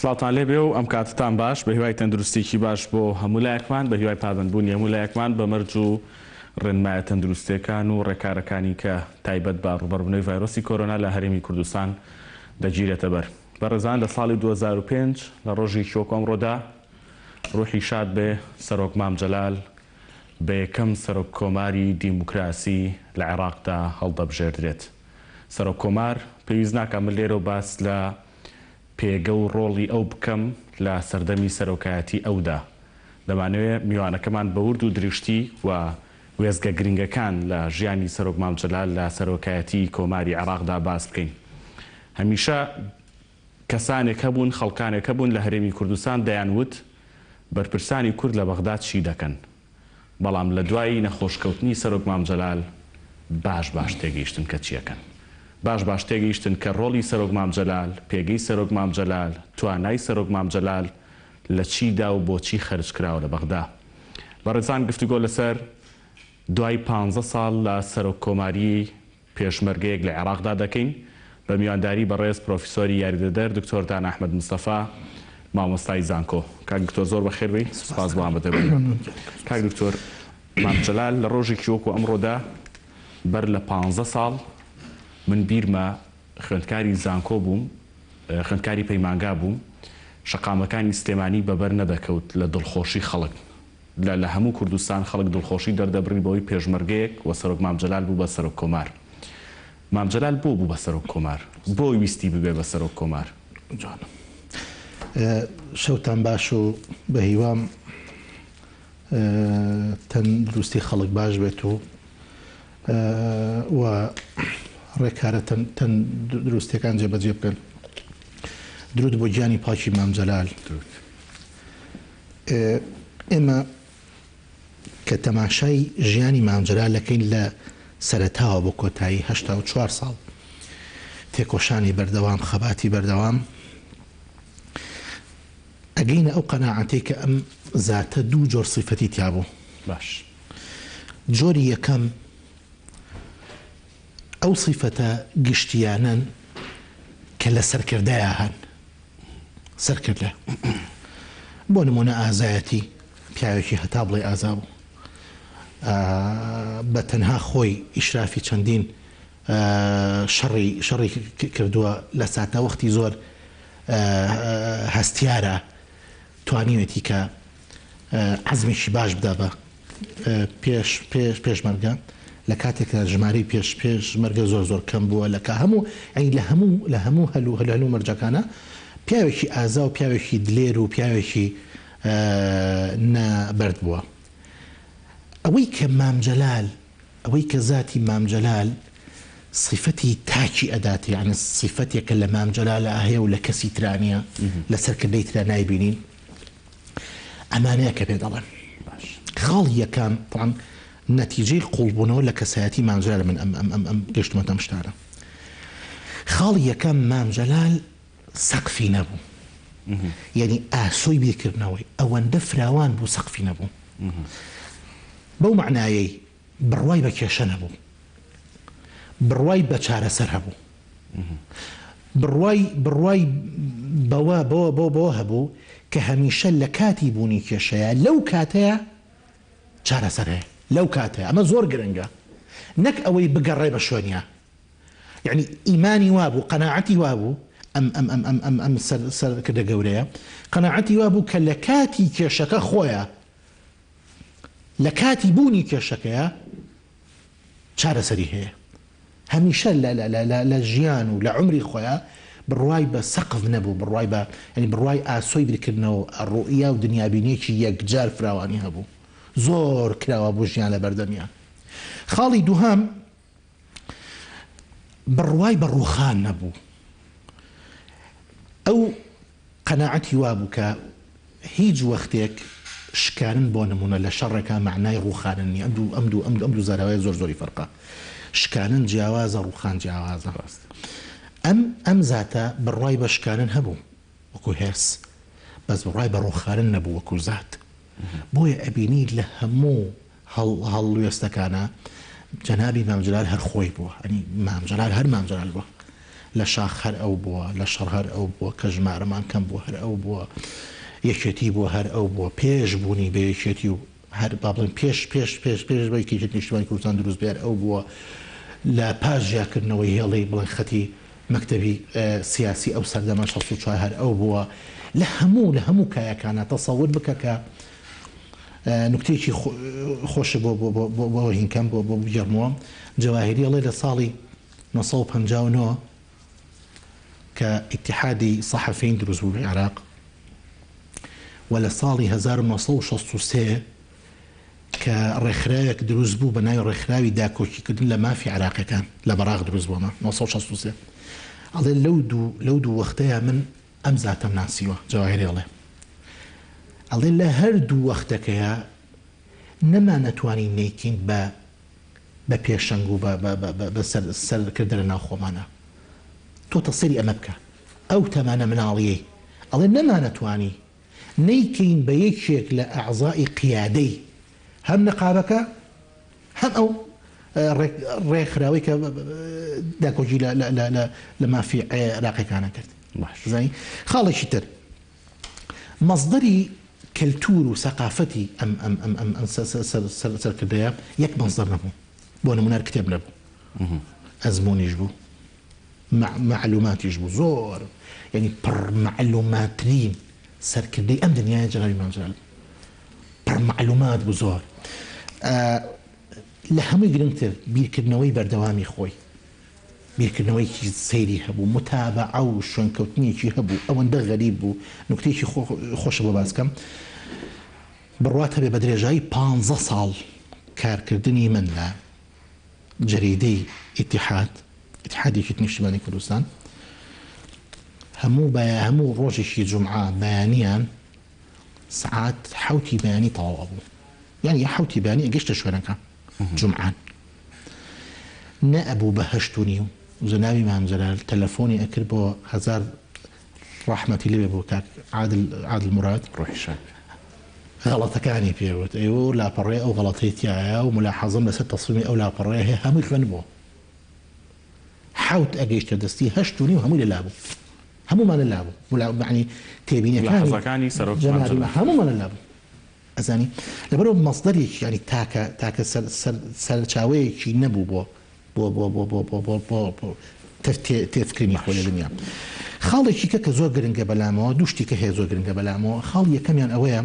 سڵاتان لێبێ و ئەم کاتتان باش بە هیوای تەندروستێکی باش بۆ هەموو لایەکمان بە هیوای پابندبوونی هەموو لایەکمان بە مەرج و ڕێنمایە تەندروستیەکان و ڕێکارەکانی کە تایبەت بە ڕوبەربوونەوەی ڤایرۆسی کۆرۆنا لە هەرێمی کوردستان دەگیرێتە بەر. بەڕێزان لە ساڵی 2005 لە ڕۆژێکی وەکو ئەمڕۆدا ڕوحی شاد بێ سەرۆک مام جەلال بە یەکەم سەرۆک کۆماری دیموکراسی لە عێراقدا هەڵدەبژێردرێت. سەرۆک کۆمار پێویست ناکە من لێرە و باس لە پێگە و ڕۆڵی ئەو بکەم لە سەردەمی سەرۆکایەتی ئەودا. دەمانەوێت میوانەکەمان بە ورد و درشتی و وێزگە گرنگەکان لە ژیانی سەرۆک مام جەلال لە سەرۆکایەتی کۆماری عێراقدا باس بکەین. هەمیشە کەسانێک هەبوون خەڵکانێک هەبوون لە هەرێمی کوردستان دەیانوت بەرپرسانی کورد لە بەغداد چی دەکەن، بەڵام لە دوایی نەخۆشکەوتنی سەرۆک مام جەلال باش تێگەیشتن کە چیەکەن. باش تێگەیشتن کە ڕۆڵی سەرۆک مام جەلال، پێگەی سەرۆک مام جەلال، توانای سەرۆک مام جەلال لە چیدا و بۆچی خەرج کراوە لە بەغدا. بەڕێزان گفتوگۆ لەسەر دوای 15 ساڵ لە سەرۆک کۆماری پێشمەرگەیەک لە عێراقدا دەکەین بە میوانداری بەڕێز پرۆفیسۆری یاریدەدەر دکتۆر دان ئەحمەد مستەفا مامۆستای زانکۆ. کاک دکتۆر زۆر بەخێر بێی، سوپاس بۆ ئامادەبوونی. کاک دکتۆر، مام جەلال لە ڕۆژێکی وەکو ئەمڕۆدا بەر لە 15 ساڵ من بیرمە خوێندکاری زانکۆ بووم، خوێندکاری پەیمانگا بووم، شەقامەکانی سلێمانی بەبەر نەدەکەوت لە دڵخۆشی خەڵک لە هەموو کوردستان خەڵک دڵخۆشی دەردەبڕی بەوەی پێشمەرگەیەک و سەرۆک مام جەلال بوو بە سەرۆک کۆمار. مام جەلال بۆ بوو بە سەرۆک کۆمار؟ بۆ ویستی ببێ بە سەرۆک کۆمار؟ جانم شەوتان باش و بە هیوام تەندروستی خەڵک باش بێت و ڕێکارە تەندروستیەکان جێبەجێ بکەن. درود بۆ گیانی پاکی مام جەلال. ئێمە کە تەماشای ژیانی مام جەلال دەکەین لە سەرەتاوە بۆ کۆتایی 84 ساڵ تێکۆشانی بەردەوام، خەباتی بەردەوام، ئەگەینە ئەو قەناعەتەی کە ئەم زاتە دوو جۆر سیفەتی تیا بوو. باش. جۆری یەکەم ئەو سیفەتە گشتیانن کە لە سەرکردایە هەن، سەرکردە. بۆ نمونە ئازایەتی، پیاوێکی هەتا بڵێ ئازا بوو، بە تەنها خۆی ئیشرافی چەندین شەڕی کردووە لە ساتە وەختی زۆر هەستیارە توانیوێتی کە عەزمێکی باش بدا بە پێشمەرگە لە کاتێک لە ژمارەی پێشمەرگە زۆر کەم بووە لە هەموو لە هەموو هەلو مەرجەکانە پیاوێکی ئازا و پیاوێکی دلێر و پیاوێکی نەبەرد بووە. ئەوەی کە مام جەلال، ئەوەی کە ذاتی مام جەلال صفەتی تاکی ئەداتی، یعنی صفەتێکە لە مام جەلالە هەیە و لە کەسی ترانیە لە سەرکردەی ترا نایبینین، ئەمانەیە کە پێ دەڵێن. خاڵی یەکەم طبعاً نەتیجەی قوڵبوونەوە لە کەسایەتی مام جەلال، من ئەم گەشتمەتە ئەم شتانە. خاڵی یەکەم مام جەلال سەقفی نەبوو، یعنی ئاسۆی بیرکردنەوەی ئەوەندە فراوان بوو سەقفی نەبوو. بەو معنایەی بڕوای بە کێشە نەبوو، بڕوای بە چارەسەر هەبوو، بڕوای بەوە هەبوو کە هەمیشە لە کاتی بوونی کێشەیە لەو کاتەیە چارەسەر هەیە، لەو کاتەیە. ئەمە زۆر گرنگە، نەک ئەوەی بگەڕێ بە شوێنیە. یعنی ئیمانی وابوو، قەناعەتی وابوو، ئەم سەرکردە گەورەیە، قەناعەتی وابوو کە لە کاتی کێشەکە خۆیە، لە کاتی بوونی کێشەکەیە چارەسەری هەیە. هەمیشە لە ژیان و لە عمری خۆیە بڕوای بە سەقف نەبوو، بڕوای بە ینی بڕوای ئاسۆی بیرکردنەوە ڕوئیا و دنیابینێکی یەکجار فراوانی هەبوو، زۆر کراوە بۆ ژیان لە بەردەمیان. خاڵی دووهەم بڕوای بە ڕووخان نەبوو. ئەو قەناعەتی وابوو کە هیچ وەختێک شکارن بۆ نمونە لە شەڕێکە معنای ڕووخانن نیە. ئەم دوو زاراوەیە زۆری فەرقە. شکانن جیاوازە، ڕووخان جیاوازە. ئەم زاتە بڕوای بە شکانن هەبوو وەکو هێرس، بەس بڕوای بە ڕووخانن نەبوو وەکو زات. بۆیە ئەبینی لە هەموو هەڵوێستەکانە جەنابی مام جەلال هەر خۆی بووە، ئەنی مام جەلال هەر مام جەلال بووە. لە شاخ هەر ئەو بووە لە شەڕ هەر ئەو بووە کە ژمارەمان کەم بووە هەر ئەو بووە یەکێتی بووە هەر ئەو بووە پێش بوونی بە یەکێتی و هەر با بڵێن پێش بەیەکی نیشتیمانی کوردستان دروست بێت ئەو بووە لە پاش ژیاکردنەوەی هێڵی بڵێن خەتی مەکتەبی سیاسی ئەو سەردەما 64 هەر ئەو بووە لە هەموو کایەکانە تەسەور بکە کە نکتێکی خۆشە بۆ هینکەم بۆ بجەرمەوە جەواهیری ئەڵێ لە ساڵی 1959 کە ئیتحادی سەحەفین دروست بوو لە عێراق و لە ساڵی 1963 کە ڕێکخراوێک دروست بوو بە ناوی ڕێکخراوی داکۆکیکردن لە مافی عێراقیەکان لە بەراق دروست بوومە 1963 ئەڵێ لەو دوو وەختەیە من ئەم زاتەم ناسیوە جەواهیری ئەڵێ لە هەردوو وەختەکەیە نەمانەتوانی نەیکین بە پێشەنگ و بە سەرکردن لە ناو خۆمانە تۆ تەسەری ئەمە بکە ئەو تەمانە مناڵیەی ئەڵێ نەمانەتوانی نەیکەین بە یەکێک لە ئەعزای قیادەی هەم نەقابەکە هەم ئەو ڕێکخراوەی کە داکۆجی لە مافی عێراقیەکانە کرد خاڵێکی تر مەصدەری کەلتور و سەقافەتی ئەم سەرکردەیە یەک مەصدەر نەبوو بۆ نمونە کتێب نەبوو ئەزمونیش بوو معلوماتیش بوو زۆر یعنی پڕ معلوماترین سەرکردەی ئەم دنیای جەنابی مام جەلال پڕ معلومات بوو زۆر لە هەمووی گرنگتر بیرکردنەوەی بەردەوامی خۆی بیرکردنەوەیکی سەیری هەبوو متابعە و شوێنکەوتنیەکی هەبوو ئەوەندە غەریب بوو نکتێکی خۆشە بۆ باسکەم بڕوات هەبێ بە درێژایی 15 ساڵ کارکردنی من لە جەریدەی ئیتحادێکی نیشتیمانی کوردستان هەموو ڕۆژێکی جومعە بەیانیان سعات حوتی بەیانی تەواو بوو یعنی حوتی بەیانی ئەگەشتە شوێنەکە جومعان نەئەبوو بە 8:30 و جەنابی مام جەلال تەلەفۆنی ئەکرد بۆ هەزار ڕەحمەتی لێ بۆ کاک عادل مراد ڕۆحی شاد غەڵەتەکانی پێوت ئێوە لاپەڕێ ئەو غەڵەتەی تایە و ملاحەزەم لەسەر تەسلیمی ئەو لاپەڕێ هەیە هەمووی خوێن بووە حوت ئەگەیشتە دەستی 8:30 و هەمووی لەلا بوو هەموومان لەلا بوو یعنی تێبینیەکانی هەموومان لەلا بوو ئەزانی لەبەرەوە مەصدەرێکی ینی تاکە سەرچاوەیەکی نەبوو بۆ تێفکردنی خۆی لە دنیا خاڵێکی کە زۆر گرنگە بەلامەوە دووشتی کە هەیە زۆر گرنگە بەلامەوە خاڵ یەکەمیان ئەوەیە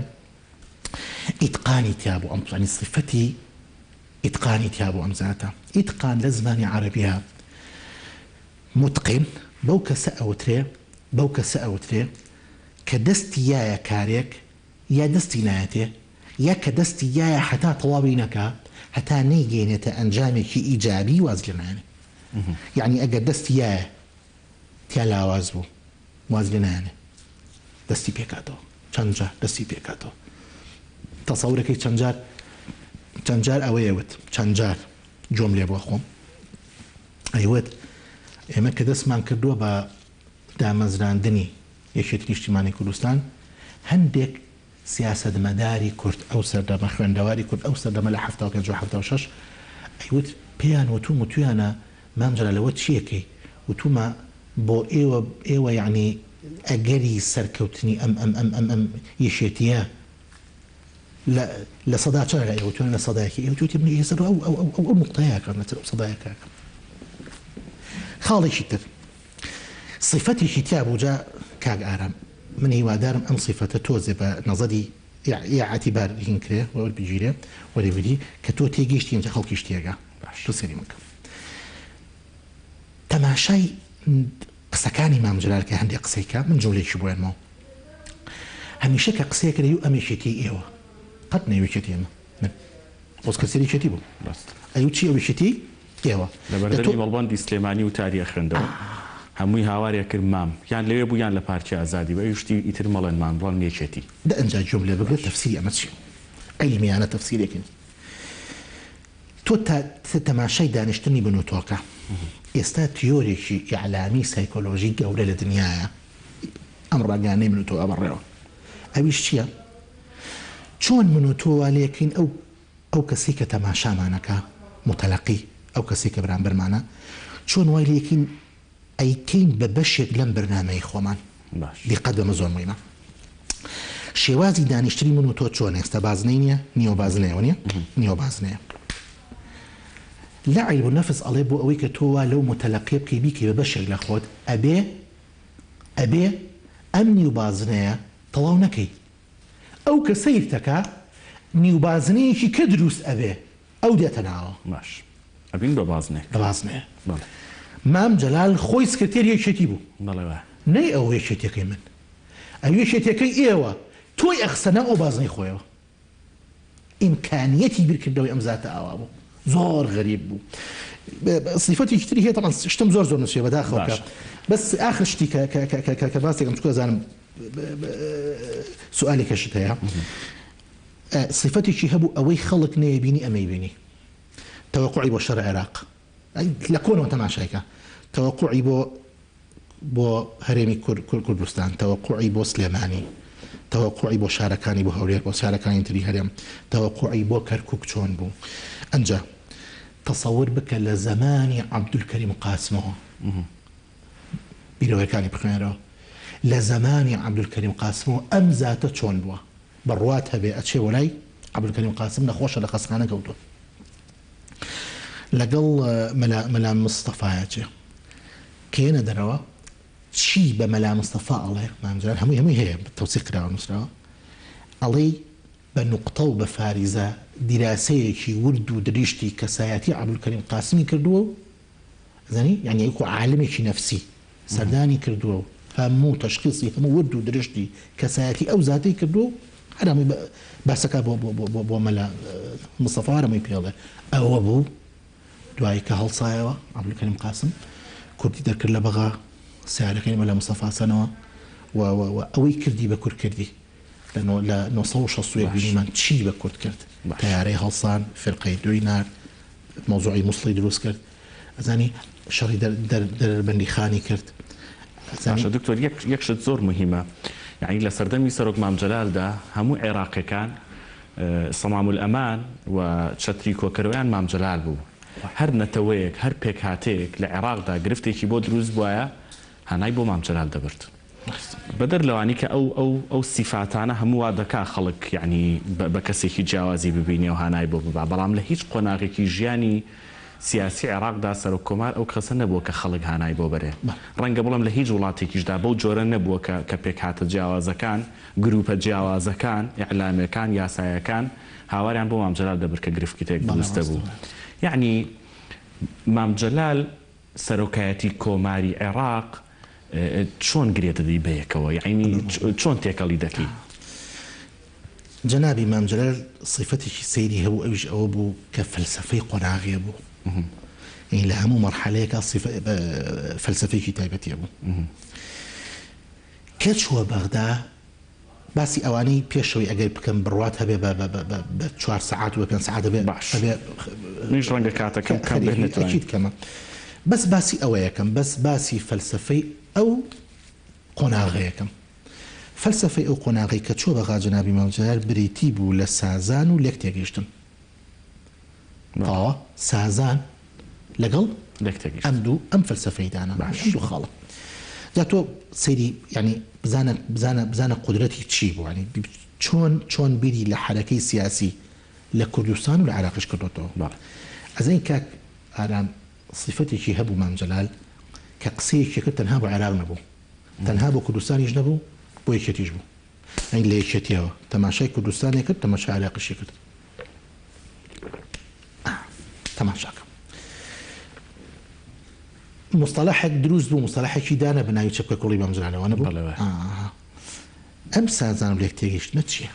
ئیتقانی تیابوو ئەم زانی صفەتی ئیتقانی تیابوو ئەم زاتە ئیتقان لە زمانی عەرەبیە متقن بەو کەسە ئەوترێ کە دەستی یایە کارێک یا دەستی نایەتێ یا کە دەستی یایە حتا تەواوی نەکا هەتا نەیگەێنێتە ئەنجامێکی ئیجابی واز لێ نایەنێ یعنی ئەگەر دەستی یایە تیا لاواز بوو واز لێ نایەنێ دەستی پێکاتەوە چەند جار دەستی پێکاتەوە تەسەورەکەی چەند جار ئەوەیەوت چەند جار جۆم لێ بۆ خۆم ئەیوت ئێمە کە دەستمان کردووە بە دامەزراندنی یەکێتی نیشتیمانی کوردستان هەندێک سیاسەتمەداری کورد ئەو سەردەمە خوێندەواری کورد ئەو سەردەمە لە 1976 ئەیوت پێیان وتوم و تویانە مام جەلالەوە چیەکەی وتومە بۆ ئێوە یعنی ئەگەری سەرکەوتنی ئەم یەشێتیە لە سەدا چرا ئێوەتوانە لە سەدایەکی ئێوەتوتی من ئێسەر ئەو نقطەیەکە نەتر ئەو سەدایەکە خاڵێکی تر صفەتێکی تیا بووجا کاک ئارام من هیوادارم ئەم صفەتە تۆزێ بە نەزەری ئاعتیبار هینکرێ وەربگیرێ وەرێبری کە تۆ تێگەیشتی ئەمجا خەڵکیش تێگا تۆ سەری مەکە تەماشای قسەکانی مام جەلال کە هەندێک قسەیکە من جوڵێکی بۆێنمەوە هەمیشە کە قسەیەکە دەیوت ئەمێشێتی ئێوە قەت نەیوێچێتی ئێمە من ڕۆزکەسێریچێتی بوو ئەیوت چی ئەوێشێتی ئێوە لەبەردەمی مەڵبەندی سلێمانی و تاریە خوێندەوە هەمووی هاوارێک کرد مام یان لەوێ بوو یان لە پارچی ئازادی بە یشتی ئیتر مەڵێن مام بڵام نێچێتی دە ئەنجا جملە بگرێت تەفسیری ئەمە چی عیلمیانە تەفسیرێکن تۆ تەماشای دانیشتنی بنوتۆکە ئێستا تیۆرێکی ئیعلامی سایکۆلۆژی گەورە لە دنیاە ئەم ڕاگانەی منوتۆ ئەبڕێەوە ئەویش چییە چۆن منوتۆوە لێکین ئەو کەسی کە تەماشامانەکە متەلەقی ئەو کەسی کە بەرامبەرمانە چۆن وای لێکین ئەیکەین بە بەشێک لەم بەرنامەی خۆمان باش دیقەت بەمە زۆر مهمە. شێوازی دانیشتنی من و تۆ چۆن ئێستا بازنەی نییە نیۆ بازنەیەوە نیە نیۆ بازنەیە لە عیلم النەفس ئەڵێ بۆ ئەوەی کە تۆ وا لەو متەلەقیە بکەی بیکەی بە بەشێک لە خۆت ئەبێ ئەم نیو بازنەیە تەواو نەکەی ئەو کە سەیر دەکا نیو بازنەیەکی کە دروست ئەبێ ئەو دێتە ناوە باش ئەبین بە بازنێک بە بازنەیە بەڵێ مام جەلال خۆی سکرتێر یەکێتی بوو بەڵێ وای نەی ئەو یەکێتەکەی من ئەو یەکێتەکەی ئێوە تۆی ئەخسەنە ئەو بازنەی خۆیەوە ئیمکانیەتی بیرکردنەوەی ئەم زاتە ئاوا بوو زۆر غەریب بوو صفەتێکی تری هەیە طبعاً شتم زۆر نووسێ بەداخەوە بەس آخر شتی کە باسێکم چکو زانم سوالێکەشت هەیە صفەتێکی هەبوو ئەوەی خەڵک نەیەبینی ئەمەی بینی تەوەقوعی بۆ شەڕ عێراق لە کۆنەوە تەماشایکە تەوەقوعی بۆ هەرێمی کوردستان تەوەقوعی بۆ سلێمانی تەوەقوعی بۆ شارەکانی بۆ هەولێر بۆ شارەکانی تری هەرێم تەوەقوعی بۆ کەرکووک چۆن بوو ئەنجا تەسەور بکە لە زەمانی عەبدولکەریم قاسمەوە بیرەوەیەکانی بخوێنەرەوە لە زەمانی عەبدولکەریم قاسمەوە ئەم زاتە چۆن بووە بڕوات هەبێ ئەچێ وەلای عەبدولکەریم قاسم نەخۆشە لە خەسخانە کەوتووە لەگەڵ مەلا مستەفایە چێ کێنە دەرەوە چی بە مەلا مستەفا ئەڵێ مامجار هەمووی هەیە تەوسیق کراوە نووسراوە ئەڵێ بە نوقتە و بە فاریزە دیراسەیەکی ورد و دریشتی کەسایەتی عەبدولکەریم قاسمی کردووە زانی یعنی یەکو عالمێکی نەفسی سەردانی کردووە و هەموو تەشخیصی هەموو ورد و درشتی کەسایەتی ئەو زاتەی کردووە هەرمی باسەکە بۆ مەلا مستەفا هەرمی پێڵێ ئەوە بوو دوایی کە هەڵسایەوە عەبدولکەریم قاسم کوردی دەرکرد لە بەغا سیارەکەی مەلا مستەفا سەنەوە و ئەوەی کردی بە کورد کردی لە 1960 بینیمان چی بە کورد کرد تیارەی هەڵسان فرقەی دوی نار مۆزوعی مووسڵی دروست کرد ئەزانی شەڕی دەربەندی خانی کرد دکتۆر یەک شت زۆر مهمە یعنی لە سەردەمی سەرۆک مام جەلالدا هەموو عێراقیەکان سەمام الئەمان و چەتری کۆکەرەوەیان مام جەلال بوو هەر نەتەوەیەک هەر پێک هاتەیەک لە عێراقدا گرفتێکی بۆ دروست بووایە هەنای بۆ مام جەلال دەبرد بەدەر لەوانی کە ئەو سیفاتانە هەموو وا دەکا خەڵک یعنی بە کەسێکی جیاوازی ببینێ و هانای بۆ ببا بەڵام لە هیچ قۆناغێکی ژیانی سیاسی عێراقدا سەرۆک کۆمار ئەو کەسە نەبووە کە خەڵک هانای بۆ بەرێ ڕەنگە بڵم لە هیچ وڵاتێکیشدا بەو جۆرە نەبووە کە پێک هاتە جیاوازەکان گروپە جیاوازەکان ئیعلامەکان یاسایەکان هاواریان بۆ مام جەلال دەبرد کە گرفتێک دروستە بوو یعنی مام جەلال سەرۆکایەتی کۆماری عێراق چۆن گرێتە دی بەیەکەوە یعنی چۆن تێکەڵی دەکەی جەنابی مام جەلال صیفەتێکی سەیری هەبوو ئەویش ئەوە بوو کە فەلسەفەی قۆناغیە بوو یعنی لە هەموو مەرحەلەیەکە فەلسەفەیەکی تایبەتیە بوو کە چووە بەغدا باسی ئەوانەی پێشەوەی ئەگەر بکەم بڕوات هەبێ بە 4 سەعات و 5 سەعات دەبێت باش نیش ڕەنگە کاتەکەم کەمە بەس باسی ئەوەیەکەم بەس باسی فەلسەفەی ئەو قۆناغەیەکەم فەلسەفەی ئەو قۆناغی کە چۆ بەغا جەنابی مام جەلال بریتی بوو لە سازان و لێک تێگەیشتن سازان لەگەڵ ئەم دوو ئەم فەلسەفەی دانا دوو خاڵە جا تۆ سەیری ینی بزانە قودرەتی چی بوو ینی چۆن بیری لە حرەکەی سیاسی لە کوردستان و لە عێراقیش کردوتەوە ئەزین کاک ئارام صفەتێکی هەبوو مام جەلال کە قسەیەکی کرد تەنها بۆ عێراق نەبوو تەنها بۆ کوردستانیش نەبوو بۆ یەکێتیش بوو ئەین لە یەکێتیەوە تەماشای کوردستانی کرد تەماشای عێراقیشی کرد تەماشاکە مصطلحێک دروست بوو مصطلحێکی دانە بە ناوی چەپکە کوڵی مام جەلالەوە نەبوو ئەم سازان و لێک تێگەیشتنە چییە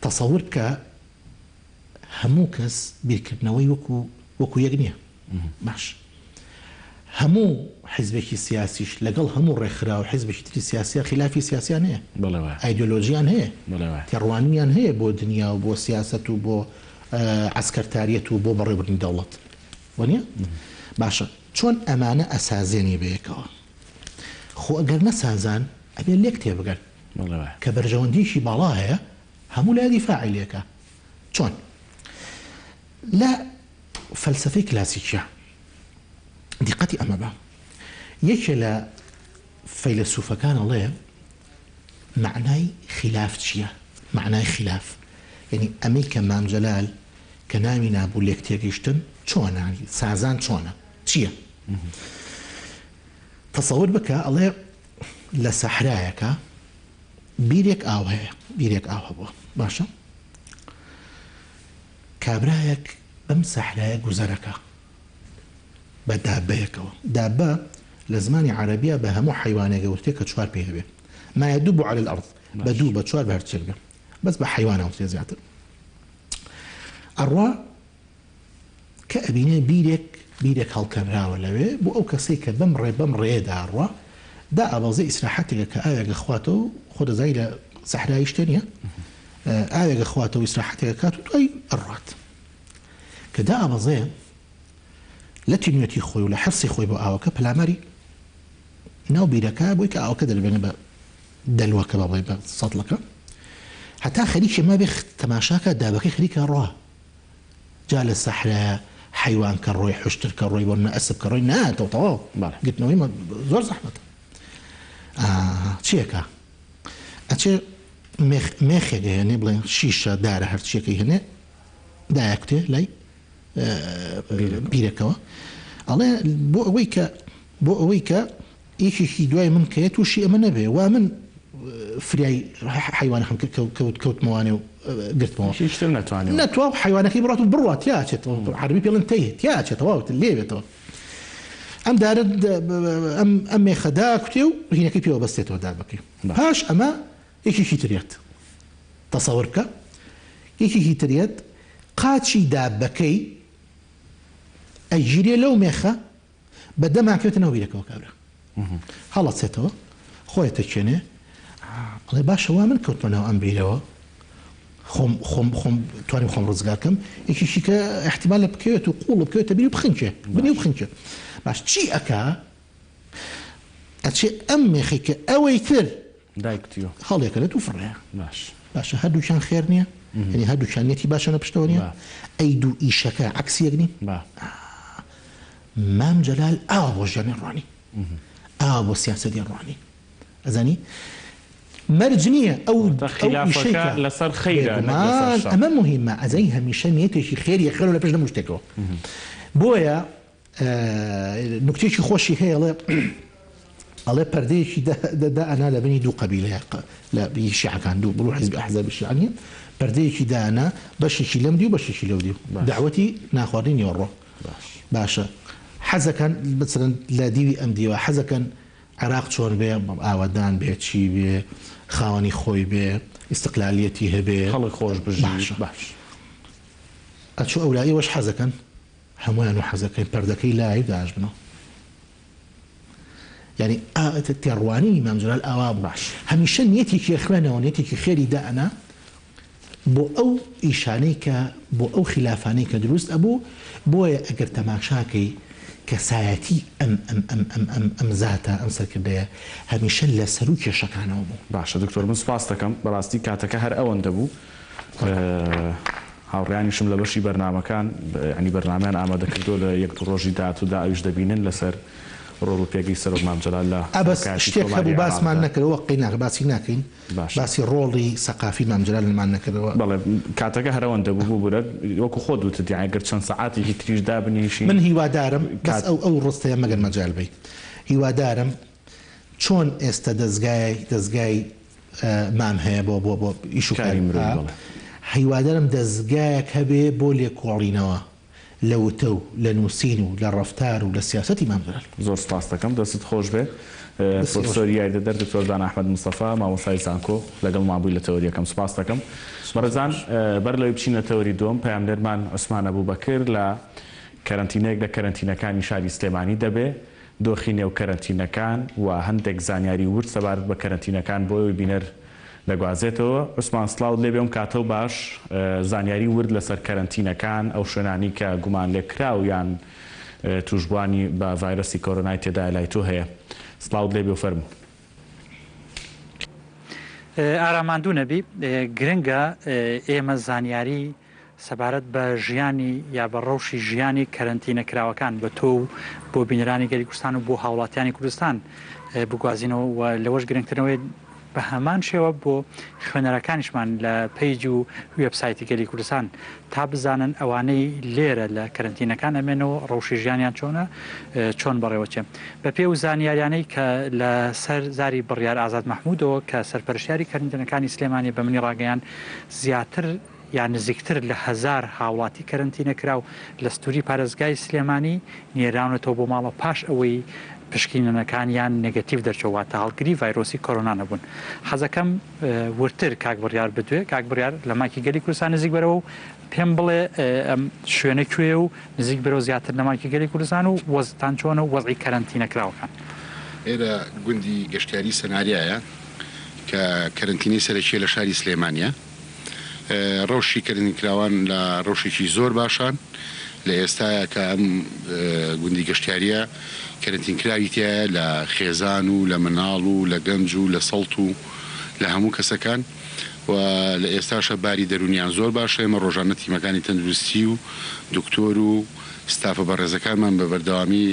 تەسەور بکە هەموو کەس بیرکردنەوەی وەکو یەک نییە باش هەموو حیزبێکی سیاسیش لەگەڵ هەموو ڕێکخرا و حیزبێکی تری سیاسیە خلافی سیاسیان هەیە ئایدۆلۆژیان هەیە تێڕوانیان هەیە بۆ دنیا و بۆ سیاست و بۆ عسکەرتاریەت و بۆ بەڕێوەبردنی دەوڵەت وانە باشە چۆن ئەمانە ئەسازێنی بەیەکەوە خۆ ئەگەر نەسازان ئەبێ لێک تێبگەن کە بەرژەوەندیشی باڵا هەیە هەموو لای دیفاعی لێکە چۆن لە فەلسەفەی کلاسیکیە دیقەتی ئەمە بە یەکێ لە فەیلسوفەکان ئەڵێ معنای خلاف چییە؟ معنای خلاف یعنی ئەمەی کە مام جەلال کە ناوی نابوو لێک تێگەیشتن چۆنە سازان چۆنە چییە؟ تەسەور بکە ئەڵێ لە سەحرایەکە بیرێک ئاو هەیە بیرێک ئاو هەبووە باشە کابرایەک ئەم سەحرایە گوزەرەکە بە دابەیەکەوە دابە لە زمانی عەرەبیە بە هەموو حەیوانێک گەورتێک کە چوار پێ هەبێ ما يدب على الأرض بە دوو بە چوار بە هەرچێک بێ بەس بە حەیوانە وتێ زیاتر ئەڕوا کە ئەبینێ بیرێک هەڵکەنراوە لەوێ بۆ ئەو کەسەی کە بەم ڕێدا ئەڕوا دا ئەبەزە ئیسراحەتێکە کە ئاوێگە خواتەوە خۆ دەزای لە سەحرایی شتێ نییە ئاوێگە خواتەوە ئیسراحەتێکە کات و دوای ئەڕات کە دا ئەبەزەیە لە تینوێتی خۆی و لە حرسی خۆی بۆ ئاوەکە پلامەری ناو بیرەکە بۆی کە ئاوەکە دەربێنە بە دەلوەکە بەڵێ بە سەتڵەکە هەتا خەریکی ما بێ تەماشاکە دابەکەی خەریکە ڕوا جا لە سەحرا حیوان کە ڕۆی حشتر کە ڕۆی بۆ ئەسب کە ڕۆی ناتەوە تەواو گرتنەوەی زۆر زەحمەتە چیەکە ئەچێ مێخێک هێنێ بڵێن شیشە دارە هەرچیەکەی هێنێ دایەکتێ لای بیرەکەوە ئەڵێ بۆ ئەوەی کە یەکێکی دوای من کە تووشی ئەمە نەبێ وا من فریای حیوانە هەم کەوتمەوانێ و گرتمەوە نەتوە حیوانەکەی بڕات و بڕات یاچێتەوە عەربی پێڵن تەیت یاچێتەوە لێبێتەوە ئەم دارە ئەم مێخەدا کوتێ و هینەکەی پێوە بەستێتەوە دابەکەی پاش ئەمە یەکێکی ترێت تەسەوەر بکە یەکێکی ترێت قاچی دابەکەی ئەیگیرێ لەو مێخە بە دەماکەوێتە ناو بیرەکەوە کابرا هەڵەچێتەوە خۆیەتە کێنێ ئەڵێ باشەوە من کەوتمە ناو ئەم بیرەوە خۆم توانیم خۆم ڕزگارکەم یەکیشی کە احتیمال لە بکەوێت و قوڵ بکەوێتە بیر و بخنکێ بنی و بخنکێ باش چی ئەکا ئەچێ ئەم مێخی کە ئەوەی تر دایکتیۆ هەڵێکەرێت و فڕێ باشە هەردووچان خێر نییە یعنی هەردووچان نێتی باشە نە پشتەوە نیە ئەی دوو ئیشەکە عەکسیەک نی مام جەلال ئاوا بۆ ژیانی ڕوانی ئاوا بۆ سیاسەتی ڕوانی ئەزانی مەرج نییە ئەو خلافەکە لەسەر خەیرە ئەمە مهمە ئەزای هەمیشە نیەتێکی خێریە خێر لە پێش هەموو شتێکەوە بۆیە نوکتێکی خۆشی هەیە ئەڵێ پەردەیەکی دەدا ئەنا لە بنی دوو قەبیلەیە لە شیعەکان دوو بڵوو حیزب ئەحزاب شیعەنیە پەردەیەکی دانا بەشێکی لەم دی و بەشێکی لەو دی و دعوەتی ناخواردنی وەڕۆ باشە حەزەکەن بچرن لە دیوی ئەم دیوە حەزەکەن عێراق چۆن بێ ئاوادان بێ چی بێ خاوەنی خۆی بێ ئیستقلالیەتی هەبێ خەڵک خۆش بژی باش ئەچوو ئەولایی وەش حەزەکەن هەمویان و حەزەکەی پەردەکەی لای داش بنەوە یعنی تێڕوانی مام جەلال ئاوا باش هەمیشە نیەتێکی خوێنەوە نیەتێکی خێری دائنا بۆ ئەو ئیشانەی کە بۆ ئەو خلافانەی کە دروست ئەبوو بۆیە ئەگەر تەماشاکەی کەسایەتی ئەم زاتە ئەم سەرکردەیە هەمیشە لە سەر و کێشەکانەوە بوو باشە دکتۆر من سوپاس دەکەم بەڕاستی کاتەکە هەر ئەوەندە بوو هاوڕیانیشم لە بەشی بەرنامەکان ینی بەرنامیان ئامادەکردو لە یەک ڕۆژی داهاتوودا ئەویش دەبینن لەسەر ڕۆڵ و پێگەی سەر مام جەلال لە ئەبەس شتێک هەبوو باسمان نەکردەوە قەی باسی ناکەین باسی ڕۆڵی سەقافی مام جەلالمان نەکردەوە بەڵێ کاتەکە هەر ئەوەندە بوو بوو وەکو خۆ دووتت ئەگەر چەند سەعاتێکی تریش دابنیشی من هیوادارم بەس ئەو ڕستەیە مەگەر مەجال بێ هیوادارم چۆن ئێستا دەستگای مام هەیە بۆ ئیش و کاری مرۆڤ هیوادارم دەستگایەک هەبێ بۆ لێکۆڵینەوە لە وتە و لە نووسین و لە ڕەفتار و لە سیاسەتی مام جەلال زۆر سپاس دەکەم دەست خۆش بێ پرۆفسۆر یاریدەدەر دکتۆر دان ئەحمەد مستەفا مامۆستای زانکۆ لەگەڵ مابووی لە تەوەریەکەم سپاس دەکەم بەڕێزان بەر لەوەی بچینە تەوەری دووەم پەیامدەرمان عوسمان ئەبوبەکر لە کەرەنتینەیەک لە کەرەنتینەکانی شاری سلێمانی دەبێ دۆخی نێو کەرەنتینەکان و هەندێک زانیاری ورد سەبارەت بە کەرەنتینەکان بۆی بینەر دەگوازێتەوە عوسمان سڵاو لێبێم کاتە و باش زانیاری ورد لەسەر کەرەنتینەکان ئەو شوێنانی کە گومان لێکرا و یان توشبوانی بە ڤایرۆسی کۆرۆنای تێدا لای تۆ هەیە سڵاو لێبێ و فەرموو ئاراماندوو نەبی گرنگە ئێمە زانیاری سەبارەت بە ژیانی یا بە ڕەوشی ژیانی کەرەنتینەکراوەکان بە تۆ بۆ بینەرانی گەلی کوردستان و بۆ هاوڵاتیانی کوردستان بگوازینەوە و لەوەش گرنگترەوەی بە هەمان شێوە بۆ خوێنەرەکانیشمان لە پیج و وێبسایتی گەلی کوردستان تا بزانن ئەوانەی لێرە لە کەرەنتینەکان ئەمێنەوە ڕەوشی ژیانیان چۆن بەڕێوەچێ بە پێ و زانیاریانەی کە لە سەر زاری بڕیار ئازاد مەحموودەوە کە سەرپەرشتیاری کەرەنتینەکانی سلێمانی بە منی ڕاگەیان زیاتر یان نزیکتر لە 1000 هاوڵاتی کەرەنتینەکراو لە سنووری پارێزگای سلێمانی نێراونەتەوە بۆ ماڵە پاش ئەوەی پشکینەکانیان نگەتیو دەرچەوە تا هەڵگری ڤایرۆسی کۆرۆنا نەبوون. حەزەکەم ورتر کاک بڕیار بدوێ کاک بڕیار لە ماکی گەلی کوردستان نزیک بەرەوە و پێم بڵێ ئەم شوێنە کوێ و نزیک بەرەوە زیاتر لە ماکی گەلی کوردستان و وەزتان چۆنە و وەزعی کەرەنتینەکراوەکان. ئێرە گوندی گەشتیاری سەناریایە کە کەرەنتینەی سەرەکیە لە شاری سلێمانیە. ڕەوشی کەرەنتینکراوان لە ڕەوشێکی زۆر باشان لە ئێستاە کە ئەم گوندی گەشتیاریە کەرەنتینکراوی تایە لە خێزان و لە مناڵ و لە گەنج و لە سەڵت و لە هەموو کەسەکان و لە ئێستاشە باری دەرونیان زۆر باشە. ئێمە ڕۆژانە تیمەکانی تەندروستی و دکتۆر و ستافە بەڕێزەکانمان بە بەردەوامی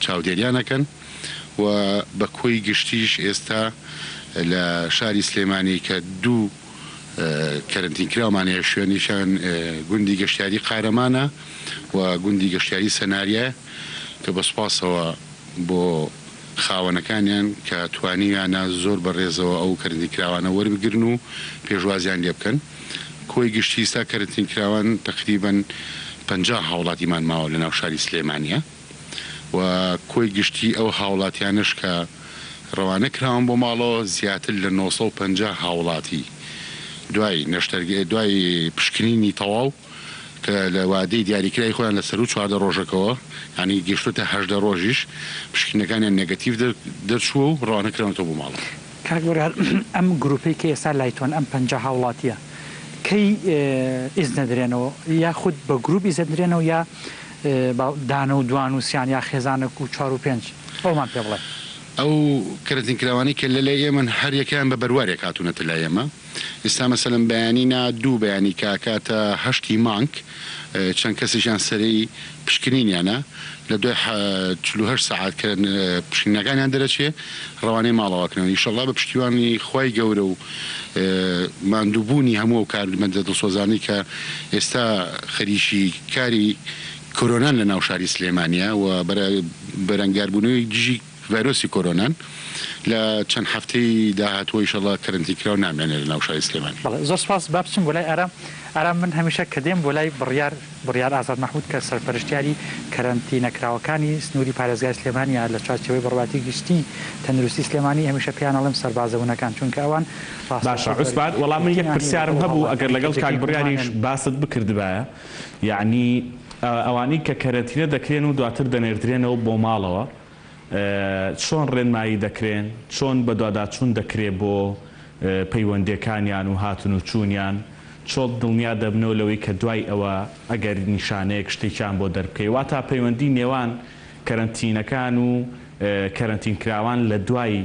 چاودێریانەکەن و بە کۆی گشتیش ئێستا لە شاری سلێمانی کە دوو کەرەنتینکراومانەیە شوێنیشان گوندی گەشتیاری قارەمانە و گوندی گەشتیاری سەناریە کە بەسپاسەوە بۆ خاوەنەکانیان کە توانیویانە زۆر بەڕێزەوە ئەو کەرەنتینکراوانە وەربگرن و پێشوازیان لێ بکەن. کۆی گشتی ئێستا کەرەنتینکراوان تقریباً 50 هاوڵاتیمان ماوە لە ناو شاری سلێمانیە و کۆی گشتی ئەو هاوڵاتیانش کە ڕەوانە کراون بۆ ماڵەوە زیاتر لە 950 هاوڵاتی دوای پشکنینی تەواو کە لە وادەی دیاریکرای خۆیان لەسەر و 14 ڕۆژەکەەوە ینی گەشتوتە 18 ڕۆژیش پشکنەکانیان نێگەتیو دەرچووە و ڕەوانەکراونەوە بۆ ماڵەوە. کاک بڕیار ئەم گروپی کە ئێستا لایتۆن ئەم 50 هاوڵاتیە کەی ئیزنەدرێنەوە یاخود بە گروپ ئیزەدرێنەوە یا دانە و دوان و سیان یا خێزانێک و 4 و 5 ئەومان پێ بڵێ. ئەو کەرەنتینکراوانی کە لە لای ئێمە هەر یەکیان بە بەروارێک هاتوونەتە لای ئێمە. ئێستا مەسەلەن بەیانینا دوو بەیانی کاکاتە 8 مانگ چەند کەسیشان سەرەی پشکنینیانە لە دوای 48 ساعت کە پشکنینەکانیان دەرەچێ ڕەوانەی ماڵەوەکردنەوە. ئینشەڵڵا بە پشتیوانی خوای گەورە و ماندووبوونی هەموو کارمەندە دڵسۆزانی کە ئێستا خەریکی کاری کۆرۆنان لە ناو شاری سلێمانیە و بەرەنگاربوونەوەی دژی ڤایرۆسی کۆرۆنان لە چەند هەفتەی داهاتوە ئینشەڵڵا کەرەنتینکراو نامێنێت لە ناو شاری سلێمانی. زۆر سپاس با بچم بۆ لای ئارام من هەمیشە کە دێم بۆ لای بڕیار ئازاد مەحموود کە سەرپەرشتیاری کەرەنتینەکراوەکانی سنووری پارێزگای سلێمانیە لە چارچەوەی بڕواتی گشتی تەندروستی سلێمانی هەمیشە پیان ئەڵێم سەربازەبوونەکان چونکە ئەوان باشە عوسبات وەڵام من یەک پرسیارم هەبوو ئەگەر لەگەڵ کاک بڕیاریش باست بکردبایە یعنی ئەوانەی کە کەرەنتینە دەکرێن و دواتر دەنێردرێنەوە بۆ ماڵەوە چۆن ڕێنمایی دەکرێن چۆن بە دواداچوون دەکرێت بۆ پەیوەندیەکانیان و هاتن و چوونیان چۆڵ دڵنیا دەبنەوە لەوەی کە دوای ئەوە ئەگەر نیشانەیەک شتێکیان بۆ دەربکەی واتا پەیوەندی نێوان کەرەنتینەکان و کەرەنتینکراوان لە دوای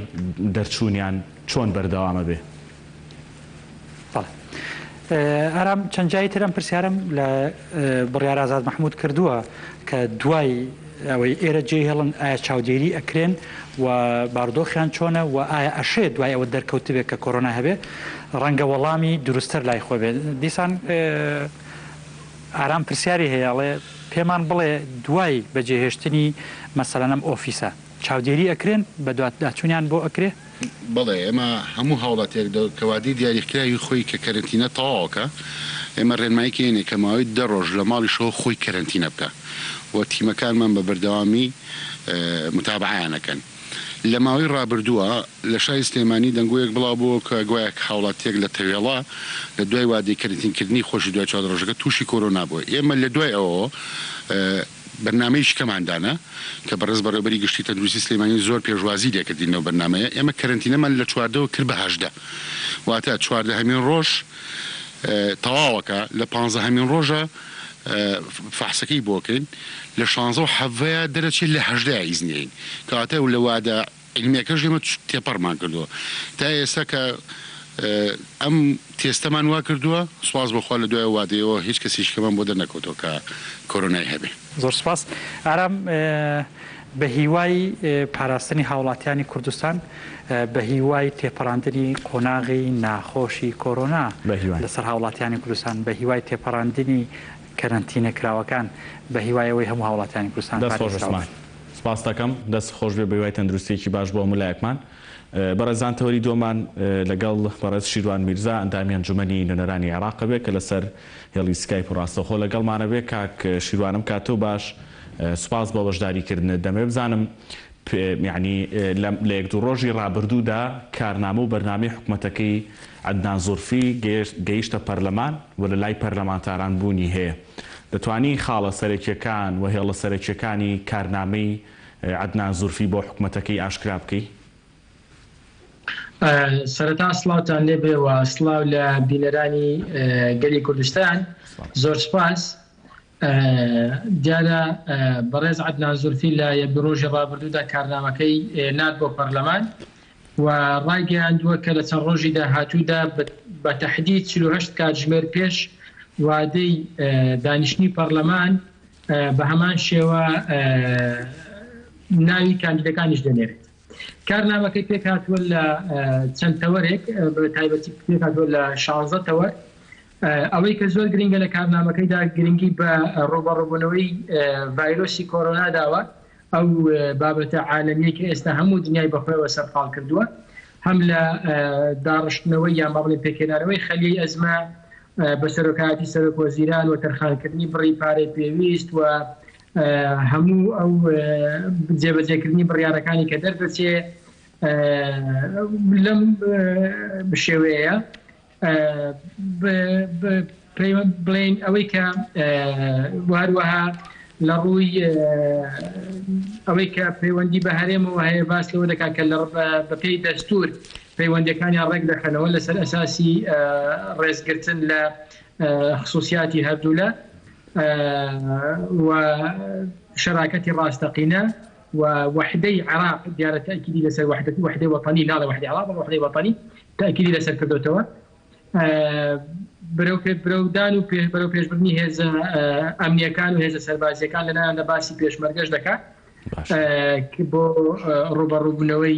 دەرچوونیان چۆن بەردەوامە بێ. ئارام چەند جایی ترم پرسیارم لە بڕیار ئازاد مەحموود کردووە کە دوای ئەوەی ئێرە جێ هێڵن ئایا چاودێری ئەکرێن و بارودۆخیان چۆنە و ئایا ئەشێ دوای ئەوە دەرکەوتبێت کە کۆرۆنا هەبێ ڕەنگە وەڵامی دروستتر لای خۆ بێت. دیسان ئارام پرسیاری هەیەڵێ پێمان بڵێ دوای بەجێهێشتنی مەسەلەن ئەم ئۆفیسە چاودێری ئەکرێن بە دواتداچوونیان بۆ ئەکرێ؟ بەڵێ ئێمە هەموو هاوڵاتێک کەوادی دیاریکراوی خۆی کە کەرەنتینە تەواوکە ئێمە ڕێنماییکەینێ کە ماوەی 10 ڕۆژ لە ماڵیشەوە خۆی کەرەنتینە بکە و تیمەکانمان بە بەردەوامی متابعیانەکەن. لە ماوەی ڕابردووە لە شای سلێمانی دەنگویەک بڵاو بووە کە گوایەک هاوڵاتێک لە تەوێڵا لە دوای وادەی کەرەنتینکردنی خۆشی دوای 4 ڕۆژەکە تووشی کۆرۆنا بووە. ئێمە لە دوای ئەوە بەرنامەی شکەماندانە کە بەڕێز بەڕێوەبەری گشتی تەندروستی سلێمانی زۆر پێشوازی لێکردینەوە بەرنامەیە. ئێمە کەرەنتینەمان لە 14ەوە کرد بە 18 واتە 14هەمین ڕۆژ تەواوەکە لە 15هەمین ڕۆژە فحسەکەی بۆکەین لە 16 دەرەچێت لە 18 ئیزنین کەواتە و لە وادە علمیەکەش لێمە تێپەڕمان کردووە تا ئێستا کە ئەم تێستەمان وا کردووە سواز بەخوا لە دوای وادەیەوە هیچ کەسیش کەمان بۆ دەرنەکەوتەوە کە کۆرۆنای هەبێ. زۆر سپاس. ئارام بە هیوای پاراستنی هاوڵاتیانی کوردستان بە هیوای تێپەڕاندنی قۆناغی ناخۆشی کۆرۆنا لەسەر هاوڵاتیانی کوردستان بە هیوای تێپەڕاندنی کەرەنتینە کراوەکان بە هیوایەوەی هەموو هاوڵاتیانی کوردستان. سپاس دەکەم دەست خۆش بێ بە هیوای تەندروستێکی باش بۆ هەموو بەڕێزان تەوەری دۆمان لەگەڵ بەڕێز شیروان میرزا ئەندامی ئەنجومەنی نوێنەرانی عێراق بێ کە لەسەر هێڵی سکایپ و ڕاستەخۆ لەگەڵمانە بێ کاک شیروانم کاتۆ باش سوپاس بە بەشداریکردنت دەمێ بزانم یعنی لە یەک دوو ڕۆژی ڕابردوودا کارنامە و بەرنامەی حکوومەتەکەی عەدنان زوڵفی گەیشتە پەرلەمان و لە لای پەرلەمانتاران بوونی هەیە. دەتوانی خاڵە سەرەکیەکان و هێڵە سەرەکیەکانی کارنامەی عەدنان زوڵفی بۆ حکوومەتەکەی ئاشکرا بکەی؟ سەرەتا سڵاوتان لێبێ و سڵاو لە بینەرانی گەلی کوردستان. زۆر سپاس. دیارە بەڕێز عەدنان زوڵفی لە یەک ڕۆژی ڕابردوودا کارنامەکەی نات بۆ پەرلەمان و ڕایگەیاندووە کە لە چەند ڕۆژی داهاتوودا بە تەحدید 48 کاتژمێر پێش وادەی دانیشتنی پەرلەمان بە هەمان شێوە ناوی کاندیدەکانیش دەنێرێت. کارنامەکەی پێک هاتووە لە چەند تەوەرێک بە تایبەتی پێک هاتووە لە 16 تەوەر. ئەوەی کە زۆر گرنگە لە کارنامەکەیدا گرنگی بە ڕۆبەڕۆبوونەوەی ڤایرۆسی کۆرۆنا داوە، ئەو بابەتە عالەمیە کە ئێستا هەموو دنیای بەخۆیەوە سەرقاڵ کردووە، هەم لە داڕشتنەوەی یان بەڵێن پێکێنانەوەی خەلیەی ئەزمە بە سەرۆکایەتی سەرۆکوەزیران و تەرخانکردنی بڕی پارەی پێویست و هەموو ئەو جێبەجێکردنی بڕیارەکانی کە دەردەچێ لەم شێوەیە بڵێن ئەوەی کە واروەها لە ڕووی ئەوەی کە پەیوەندی بە هەرێمەوە هەیە باس لەوە دەکات کە بەپێی دەستور پەیوەندەکانیان ڕێک دەخەنەوە لەسەر ئەساسی ڕێزگرتن لە خصوصیاتی هەردوولە و شراکەتی ڕاستەقینە و وحدەی عێراق دیارە تەئکیدی لەسەر وحدەی وەطنی ناڵە وحدەی عێراق بە وحدەی وەطنی تەئکیدی لەسەر کردوتەوە. برەودان و بەرەو پێشبردننی هێزە ئەمنیەکان و هێزە سەربازیەکان لەلایەن لە باسی پێشمەرگەش دەکات بۆ ڕوبەڕووبوونەوەی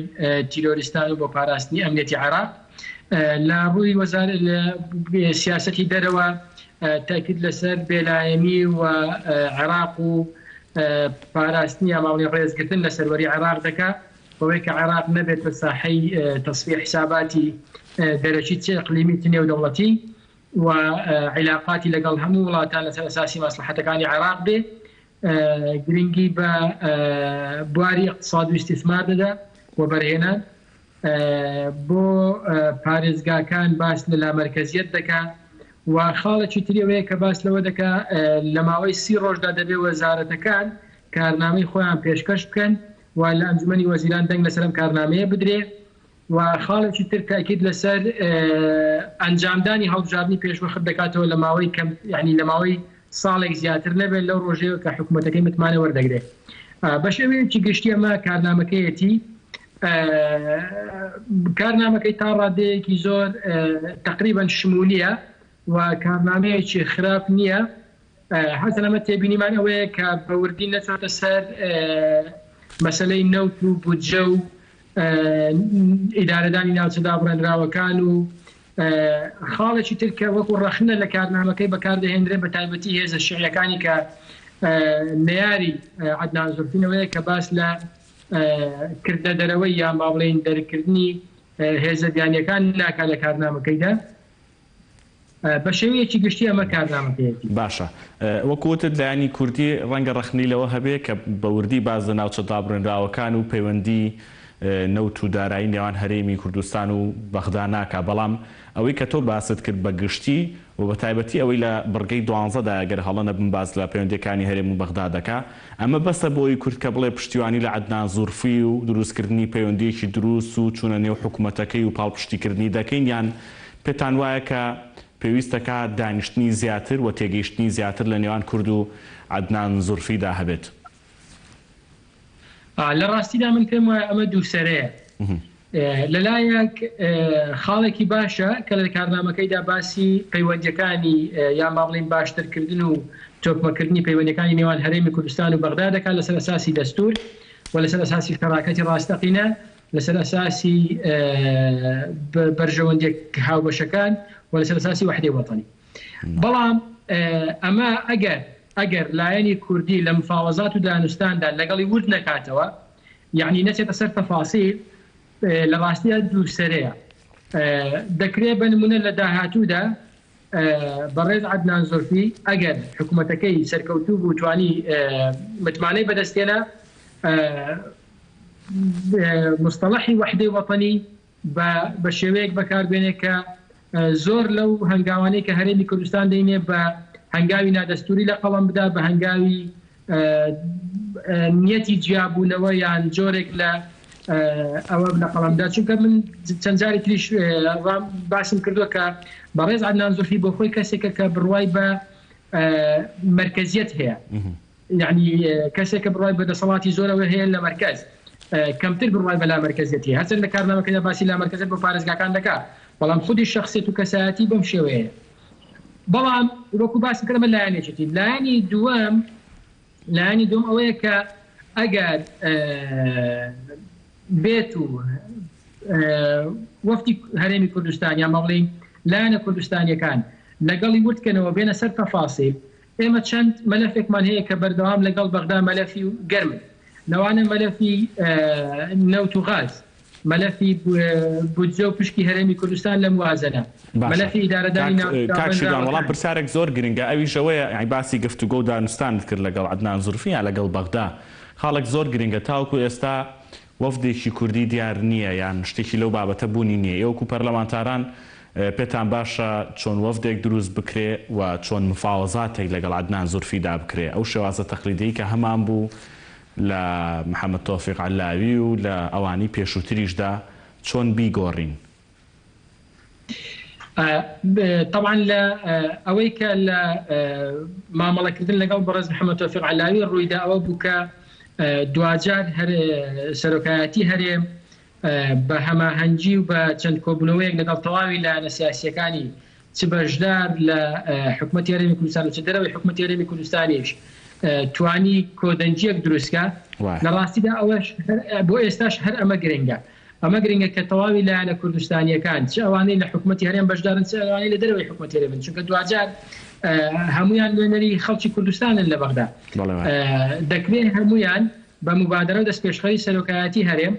تیرۆریستان و بۆ پاراستنی ئەمنیەتی عێراق. لە ڕووی وەزارەت سیاسەتی دەرەوە تاکید لەسەر بێلایەمی و عێراق و پاراستنی ئاماڵی ڕێزگرتن لە سەروەری عێراق دەکات بەوەی کە عێراق نەبێت بە ساحەی تەصفیە حساباتی دەرەکی چ ئەقلیمی نێودەوڵەتی و علاقاتی لەگەڵ هەموو وڵاتان لەسەر ئەساسی مەسلحەتەکانی عێراق بێ، گرنگی بە بواری اقتصاد و استثمار دەدا و بەرهێنان بۆ پارێزگاکان باس لە لامەرکەزیەت دەکات و خاڵێکی تریەوەیە کە باس لەوە دەکات لە ماوەی 30 ڕۆژدا دەبێ وەزارەتەکان کارنامەی خۆیان پێشکەش بکەن و لە ئەنجومەنی وەزیران دەنگ لەسەر ئەم کارنامەیە بدرێ و خاڵێکی تر تاکید لەسەر ئەنجامدانی هەڵبژاردننی پێشوەخت دەکاتەوە لە ماوەی کەم یعنی لە ماوەی ساڵێک زیاتر نەبێت لەو ڕۆژەیە کە حکوومەتەکەی متمانە وەردەگرێت. بە شێوەیەکی گشتی ئەمە کارنامەکەیەتی کارنامەکەی تا ڕادەیەکی زۆر تقریبا شمولیە و کارنامەیەکی خراپ نییە. حەزم لەمە تێبینیمان ئەوەیە کە بەوردی نەچۆتە سەر مەسەلەی نەوت و بودجە و ئیدارەدانی ناوچەدا بڕێنراوەکان و خاڵێکی تر کە وەکو ڕەخنە لە کارنامەکەی بەکاردەهێنرێت بە تایبەتی هێزە شیعیەکانی کە نەیاری عەدنان زوڵفینەوەیە کە باس لە کردە دەرەوەی یان با بڵێن دەرکردنی هێزە دیانیەکان ناکات لە کارنامەکەیدا. بە شێوەیەکی گشتی ئەمە کارنامەکەیەتی باشە. وەکوتت لایانی کوردی ڕەنگە ڕەخنی لەوە هەبێ کە بەوردی باز لە ناوچەدا بڕێنراوەکان و پەیوەندی نەوت و دارایی نێوان هەرێمی کوردستان و بەغدا ناکا، بەڵام ئەوەی کە تۆ باست کرد بە گشتی و بە تایبەتی ئەوەی لە بڕگەی 12دا ئەگەر هەڵە نەبن باز لە پەیوەندیەکانی هەرێم و بەغدا دەکا، ئەمە بەسە بۆی کورد کە بڵێ پشتیوانی لە عەدنان زوڵفی و دروستکردنی پەیوەندیەکی دروست و چوونە نێو حکوومەتەکەی و پاڵپشتیکردنی دەکەین، یان پێتان وایە کە پێویستەکە دانیشتنی زیاتر و تێگەیشتنی زیاتر لە نێوان کورد و عەدنان زوڵفیدا هەبێت؟ لە ڕاستیدا من پێم وایە ئەمە دووسەرەیە. لەلایەک خاڵێکی باشە کە لە کارنامەکەیدا باسی پەیوەندیەکانی یان با بڵین باشترکردن و تۆکمەکردنی پەیوەندیەکانی نێوان هەرێمی کوردستان و بەغدا دەکات لەسەر ئەساسی دەستور و لەسەر ئەساسی شەراکەتی ڕاستەقینە لەسەر ئەساسی بەرژەوەندێک هاوبەشەکان و لەسەر ئەساسی وحدەی وەتەنی. بەڵام ئەمە ئەگەر لایەنی کوردی لە مفاوەزات و دانوستاندا لەگەڵی ورد نەکاتەوە، یعنی نەچێتە سەر تەفاسیل، لە ڕاستیە دووسەرەیە. دەکرێت بە نمونە لە داهاتوودا بەڕێز عەدنان زۆرفی ئەگەر حکوومەتەکەی سەرکەوتوو بوو توانی متمانەی بەدەستێنە مستەڵەحی وحدەی وەتەنی بە شێوەیەک بەکاربێنێت کە زۆر لەو هەنگاوانەی کە هەرێمی کوردستان دەینێ بە هەنگاوی نادەستوری لە قەڵەم بدا، بە هەنگاوی نیەتی جیابوونەوە یان جۆرێک لە ئەوە لە قەڵەمدا. چونکە من چەند جاری تریش باسم کردووە کە بەڕێز عەدنان زۆرفی بۆ خۆی کەسێکە کە بڕوای بە مرکزیت هەیە، یعنی کەسێکە بڕوای بە دەسەڵاتی زۆرەوە هەیە لە مرکز، کەمتر بڕوای بە لا مرکزیەتی. هەرچەند لە کارنامەکەدا باسی لا مرکزیت بۆ پارێزگاکان دەکات، بەڵام خودی شخصیت و کەسایەتی بەم شێوەیە. بەڵام وەکو باسی کردمە لایەنێکی لایەنی دووەم ئەوەیە کە ئەگەر بێت و وەفتی هەرێمی کوردستان یان بڵین لایەنە کوردستانیەکان لەگەڵی وردکەنەوە بێنە سەر تەفاسیل، ئێمە چەند مەلەفێکمان هەیە کە بەردەوام لەگەڵ بەغدا مەلەفی گەرمن، لەوانە مەلەفی نەوت و غاز، مەلەفی بودجە و پشکی هەرێمی کوردستان لە موازنە، مەلەفی ئیدارەداری کاکشیدان. وەڵام پرسیارێک زۆر گرنگە، ئەویشەوەیە باسی گفتوگۆ و دانوستانت کرد لەگەڵ عەدنان زۆرفی یا لەگەڵ بەغدا. خاڵێک زۆر گرنگە، تاوەکو ئێستا وەفدێکی کوردی دیار نییە یان شتێکی لەو بابەتە بوونی نییە. ئێوەکو پەرلەمانتاران پێتان باشە چۆن وەفدێک دروست بکرێ و چۆن مفاوەزاتێک لەگەڵ عەدنان زۆرفیدا بکرێ، ئەو شێوازە تەقلیدیی کە هەمان بوو لە محەممەد تۆفیق عەلاوی و لە ئەوانی پێشووتریشدا چۆن بیگۆڕین؟ طبعا لە ئەوەی کە لە مامەڵەکردن لەگەڵ بەڕێز محەممەد تۆفیق عەلاوی ڕوویدا ئەوە بوو کە دوجار سەرۆکایەتی هەرێم بە هەماهەنگی و بە چەند کۆبوونەوەیەک لەگەڵ تەواوی لایەنە سیاسیەکانی چ بەشدار لە حکوومەتی هەرێمی کوردستان و چ دەرەوەی حکوومەتی هەرێمی کوردستانیش توانی کۆدەنجیەک دروستکە. لە ڕاستیدا ئەوەش بۆ ئێستاش هەر ئەمە گرنگە کە تەواوی لایەنە کوردستانیەکان چ ئەوانەی لە حکوومەتی هەرێم بەشدارن، چ ئەوانەی لە دەرەوەی حکوومەتی هەرێمن، چونکە دوجار هەمویان نوێنەری خەڵکی کوردستانن لە بەغدا. دەکرێت هەمویان بە مبادرە و دەستپێشخەری سەرۆکایەتی هەرێم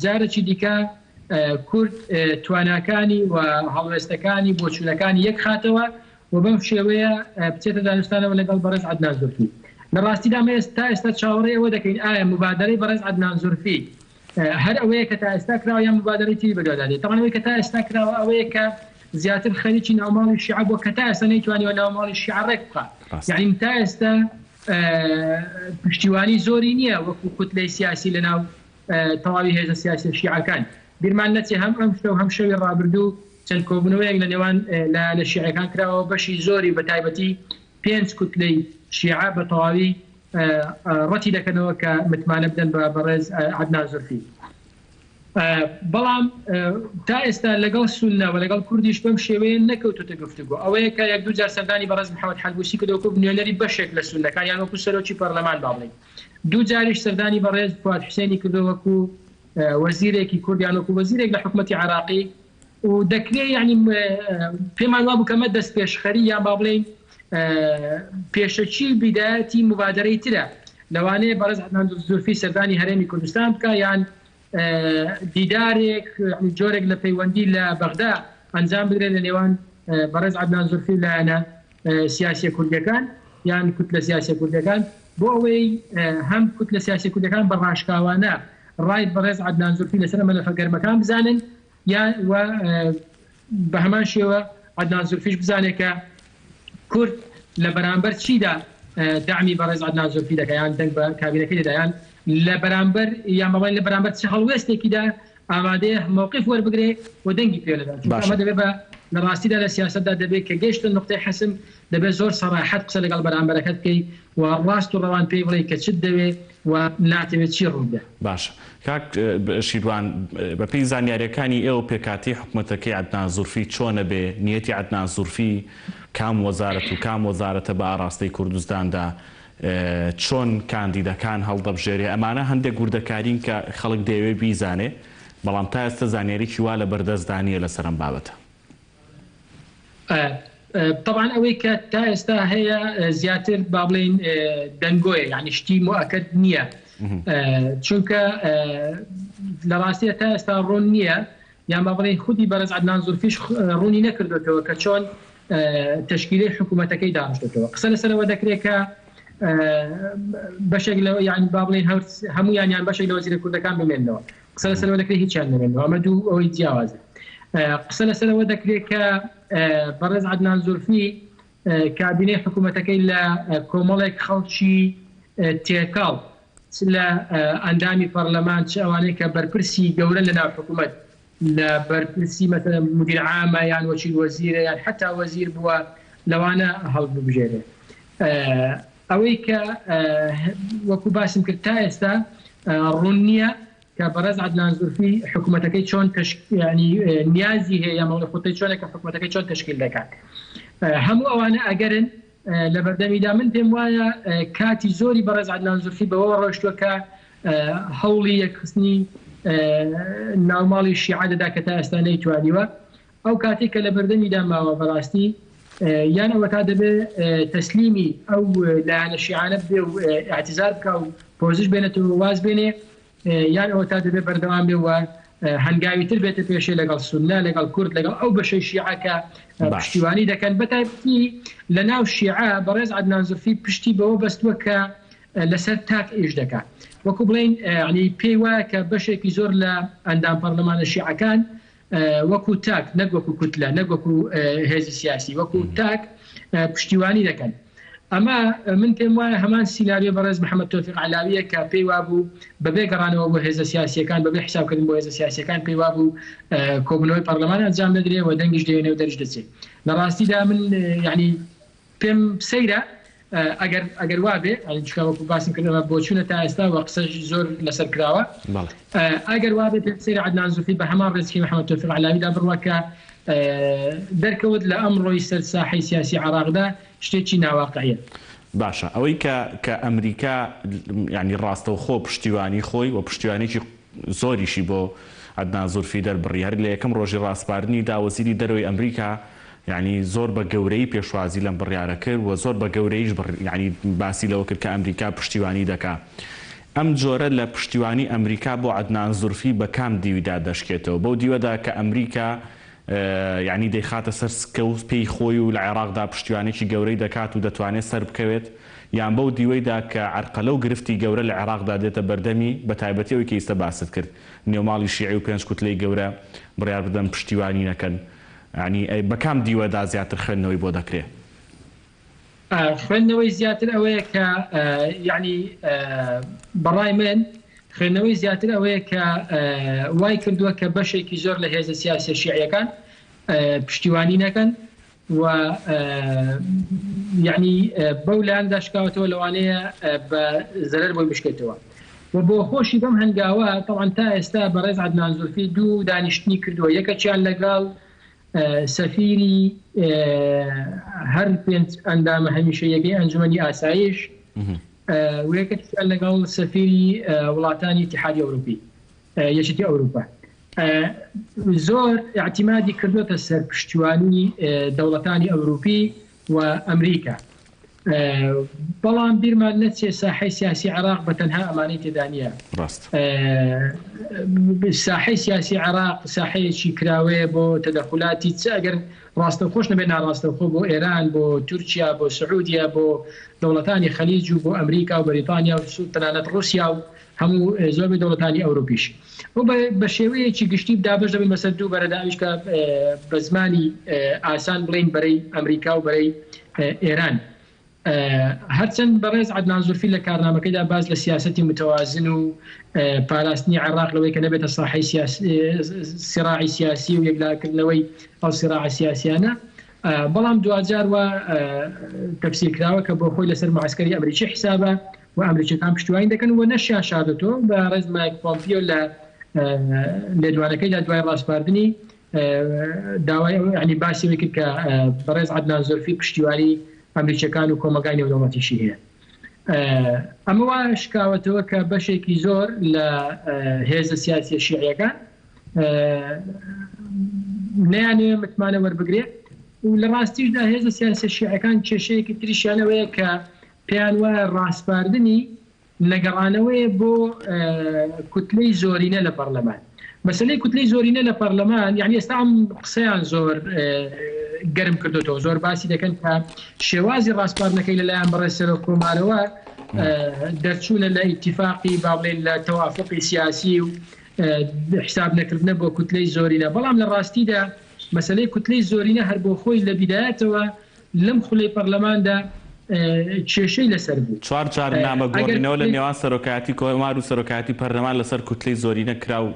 جارێکی دیکە کورد تواناکانی و هەڵوێستەکانی بۆچوونەکانی یەک خاتەوە و بەم شێوەیە بچێتە دانوستانەوە لەگەڵ بەڕێز عەدنان زۆرفی. لە ڕاستیدا تا ئێستا چاوەڕێی ئەوە دەکەین ئایا مبادرەی بەڕێز عەدنان زۆرفی هەر ئەوەیە کە تا ئێستا کراوە یان مبادرەی تری بەدوادادێت. تەمەن ئەوەی کە تا ئێستا کراوە ئەوەیە کە زیاتر خەریکی ناوماڵی شیعە بۆ کە تا ئێستا نەیتوانیوە ناوماڵی شیعە ڕێک بخات، یعنی تا ئێستا پشتیوانی زۆری نییە وەکو کوتلەی سیاسی لەناو تەواوی هێزە سیاسی شیعەکان. بیرمان نەچێ هەم ئەم شتە و هەم شەوی ڕابردوو چەند کۆبوونەوەیەک لە نێوان لە شیعەکان کراوە، بەشی زۆری بە تایبەتی 5 کوتلەی شیعە بە تەواوی ڕەتی دەکەنەوە کە متمانە بدەن بە بەڕێز عەدنان زۆرفی. بەڵام تا ئێستا لەگەڵ سونە و لەگەڵ کوردیش بەم شێوەیە نەکەوتوتە گفتوگۆ. ئەوەیە کە یەک دوو جار سەردانی بەڕێز محەممەد حەلبوسی کردەوە بنیۆنەری بەشێک لە سونەکان یان وەکو سەرۆکی پەرلەمان باڵێن، دوو جاریش سەردانی بەڕێز فواد حوسێنی کردەوە وەکو وەزیرێکی کوردیان وەکو وەزیرێک لە حکوومەتی عێراقی، و دەکرێت یعنی پێمان وابوو کەمە دەست پێشخەری یان با بڵێن پێشەچی بیدایەتی مبادرەی ترە لەوانەیە بەڕێز عەدنان زۆرفی سەردانی هەرێمی کوردستان بکە یان دیدارێک جۆرێک لە پەیوەندی لە بەغدا ئەنجام بدرێت لە نێوان بەڕێز عەدنان زۆرفی لایەنە سیاسی کوردەکان یان کوتلە سیاسی کوردەکان، بۆ ئەوەی هەم کوتلە سیاسی کوردەکان بە ڕاشکاوانە ڕای بەڕێز عەدنان زۆرفی لەسەر مەلەفە گەرمەکان بزانن، یان بە هەمان شێوە عەدنان زۆرفیش بزانێت کە کورد لە بەرامبەر چیدا داعمی بەڕێز عەدنان زۆرفی دەکەیان دەنگ بە کابینەکەی دەدایان لە بەرامبەر یان بەڵێن لە بەرامبەر چ هەڵوێستێکیدا ئامادەیە مووقف وەربگرێ و دەنگی پێ لەدا ئەمە دەبێت بە لە ڕاستیدا لە سیاستدا دەبێت کە گەیشتە نقطەی حەسم دەبێت زۆر سەراحەت قسە لەگەڵ بەرامبەرەکەت بکەی و ڕاست و ڕەوان پێی بڵێ کە چت دەوێت و ناتەوێت چی ڕوودا. باشە کاک شیروان بەپێی زانیاریەکانی ئێوە پێکاتی حکوومەتەکەی عەدنان زورفی چۆنە بێ نیەتی عەدنان زورفی کام وەزارەت و کام وەزارەتە بە ئاڕاستەی کوردستاندا چۆن کاندیدەکان هەڵدەبژێرێ ئەمانە هەندێک گوردەکارین کە خەڵک دەیەوێ بیزانێ بەڵام تا ئێستا زانیاریی وا لە بەردەستدانیە لەسەر ئەم بابەتە. طبعا ئەوەی کە تا ئێستا هەیە زیاتر با بڵێن دەنگۆیە یعنی شتی مؤکد نییە چونکە لە ڕاستیە تا ئێستا ڕوون نییە یان با بڵێن خودی بەرز عەدنان زورفیش ڕوونی نەکردوێتەوە کە چۆن تشکیلەی حکوومەتەکەی دانیشتێتەوە. قسە لەسەرەوە دەکرێت کە بەشێک لەوە یعنی با بڵێن هەموویان یان بەشێک لە وەزیرە کوردەکان بمێنەوە قسە لەسەرەوە دەکرێت هیچیان نمێنەوە ئەمە دوو ئەوەی جیاوازە. قسە لەسەرەوە دەکرێت کە بەڕێز عەدنان زورفی کابینەی حکوومەتەکەی لە کۆمەڵێک خەڵکی تێکاڵ لە ئەندامی پەرلەمان چ ئەوانەیە کە بەرپرسی گەورە لە ناو حکوومەت لە بەرپرسی مەثلا مدیر عامە یان وەکیل وەزیرە یان حتا وەزیر بووە لەوانە هەڵبژێرێ. ئەوەی کە وەکو باسم کرد تا ئێستا ڕوون نییە کە بەڕێز عەدنان زورفی حکوومەتەکەی چۆن ینی نیازی هەیە مەڵە خۆتەی چۆنێکە حکوومەتەکەی چۆن تشکیل دەکات. هەموو ئەوانە ئەگەرن لە بەردەمیدا من پێم وایە کاتی زۆری بەڕێز عەدنان زورفی بەوە ڕۆیشتووە کە هەوڵی یەکخستنی ناوماڵی شیعە دەدا کە تا ئێستا نەیتوانیوە ئەو کاتێک کە لە بەردەمیدا ماوە بەڕاستی یان ئەوە تا دەبێت تەسلیمی ئەو لایەنە شیعانە بێ و اعتیزار بکە و پۆزش بێنێتەوە واز بێنێ یان ئەوە تا دەبێت بەردەوام بێ و هەنگاویتر بێتە پێشێ لەگەڵ سوننا لەگەڵ کورد لەگەڵ ئەو بەشەی شیعە کە پشتیوانی دەکەن بەتایبەتی لە ناو شیعە بەڕێز عەدنان زورفی پشتی بەوە بەستووە کە لەسەر تاک ئیش دەکات وەکو بڵێن ینی پێی وایە کە بەشێکی زۆر لە ئەندام پەرلەمانە شیعەکان وەکو تاک نەک وەکو کوتلە نەک وەکو هێزی سیاسی وەکو تاک پشتیوانی دەکەن. ئەمە من پێم وایە هەمان سیناریۆ بەڕێز محەممەد تۆفیق عەلاویە کە پێی وابوو بەبێ گەڕانەوە بۆ هێزە سیاسیەکان بەبێ حسابکردن بۆ هێزە سیاسیەکان پێی وابوو کۆبنەوەی پەرلەمان ئەنجام دەدرێت و دەنگیش دێنێ و دەرج دەچێت. لە ڕاستیدا من یعنی پێم سەیرە ئەگەر وابێ وەکو باسم کردەوە بۆ چوونە تا ئێستا و قسەش زۆر لەسەر کراوە ئەگەر وابێت پێم سەیرە عەدنان زورفی بە هەمان ڕێزکی محەممەد تۆفیق عەلاویدا بڕوە کە دەرکەوت لە ئەمڕۆی سەر ساحەی سیاسی عێراقدا شتێکی ناواقعیە. باشە ئەوەی کە ئەمریکا ینی ڕاستەوخۆ پشتیوانی خۆی و پشتیوانێکی زۆریشی بۆ عەدنان زورفی دەربڕی هەر لە یەکەم ڕۆژی ڕاستپاردنی داوەزیری دەرەوەی ئەمریکا ینی زۆر بە گەورەی پێشوازی لەم بڕیارە کرد و زۆر بە گەورەیش ینی باسی لەوە کرد کە ئەمریکا پشتیوانی دەکا. ئەم جۆرە لە پشتیوانی ئەمریکا بۆ عەدنان زورفی بە کام دیویدا دەشکێتەوە بەو دیوەدا کە ئەمریکا یعنی دەیخاتە سەر سکەوت پێی خۆی و لە عێراقدا پشتیوانێکی گەورەی دەکات و دەتوانێت سەر بکەوێت یان بەو دیوەیدا کە عەرقەلە و گرفتی گەورە لە عێراقدا دێتە بەردەمی بە تایبەتیەوەی کە ئێستا باست کرد نێوماڵی شیعی و پێنج کوتلەی گەورە بڕیار بدەن پشتیوانی نەکەن ینی بەکام دیوەدا زیاتر خوێندنەوەی بۆ دەکرێت. خوێندنەوەی زیاتر ئەوەیە کە یعنی بەڕای من خوێندنەوەی زیاتر ئەوەیە کە وای کردووە کە بەشێکی زۆر لە هێزە سیاسی شیعیەکان پشتیوانی نەکەن و یعنی بەو لایەن داشکاوەتەوە لەوانەیە بە زەرەر بۆی بشکێتەوە و بۆ خۆشی بەم هەنگاوە طبعا تا ئێستا بەڕێز عەدنان زورفی دوو دانیشتنی کردووە یەکەچیان لەگەڵ سەفیری هەر پێنج ئەندامە هەمیشەیەکەی ئەنجومەنی ئاسایش و یەکەچیان لەگەڵ سەفیری وڵاتانی اتحادی ئەوروپی یەکێتی ئەوروپا زۆر اعتیمادی کردوتە سەر پشتیوانی دەوڵەتانی ئەوروپی و ئەمریکا بەڵام بیرمان نەچێ ساحەی سیاسی عێراق بە تەنها ئەمانەی تێدا نیە. ساحەی سیاسی عێراق ساحەیەکی کراوەیە بۆ تەدەخولاتی چ ئەگەر ڕاستەوخۆش نەبێ ناڕاستەوخۆ بۆ ئێران بۆ تورکیا بۆ سعودیا بۆ دەوڵەتانی خەلیج و بۆ ئەمریکا و بەریتانیا و تەنانەت رووسیا و هەموو زۆربەی دەوڵەتانی ئەوروپیش و بە شێوەیەکی گشتی دابش دەبین بەسەر دوو بەرەداویش کە بە زمانی ئاسان بڵین بەرەی ئەمریکا و بەرەی ئێران هەرچەند بەڕێز عەدنان زولفی لە کارنامەکەیدا باز لە سیاسەتی متوازن و پاراستنی عێراق لەوەی کە نەبێتە ساحەی سیراعی سیاسی و یەکلاکردنەوەی ئەو سیراعە سیاسیانە، بەڵام دوجار وە تەفسیرکراوە کە بۆ خۆی لەسەر معسکەری ئەمریکی حسابە و ئەمریکیەکان پشتیوانی دەکەن و نەشیان شادەتەوە بە ڕێز مایک پۆمپیۆ لە لێدوانەکەیدا دوای ڕاستپاردنی داوای ینی باسیەوەی کرد کە بەڕێز عەدنان زولفی پشتیوانی ئەمریکیەکان و کۆمەلگای نێودەوڵەتیشی هەیە. ئەمە وا شکاوەتەوە کە بەشێکی زۆر لە هێزە سیاسی شیعیەکان نەیانێ متمانە وەربگرێت و لە ڕاستیشدا هێزە سیاسی شیعیەکان کێشەیەکی تریشیانەوەیە کە پێیان وایە ڕاستپاردنی نەگەڕانەوەیە بۆ کوتلەی زۆرینە لە پەرلەمان. مەسەلەی کوتلەی زۆرینە لە پەرلەمان یعنی ئێستا ئەم قسەیان زۆر گەرم کردوەوە، زۆر باسی دەکەن کە شێوازی ڕاستپاردنەکەی لەلایەن بەڕێز سەرۆک کۆمارەوە دەرچوونە لە ئیتیفاقی با بڵێن لە تەوافقی سیاسی و حساب نەکردنە بۆ کوتلەی زۆرینە، بەڵام لە ڕاستیدا مەسەلەی کوتلەی زۆرینە هەر بۆ خۆی لە بیدایەتەوە لەم خولەی پەرلەماندا کێشەی لەسەر بوو. 4 جار نامەگۆڕینەوە لە نێوان سەرۆکایەتی کۆمار و سەرۆکایەتی پەرلەمان لەسەر کوتلەی زۆرینە کرا و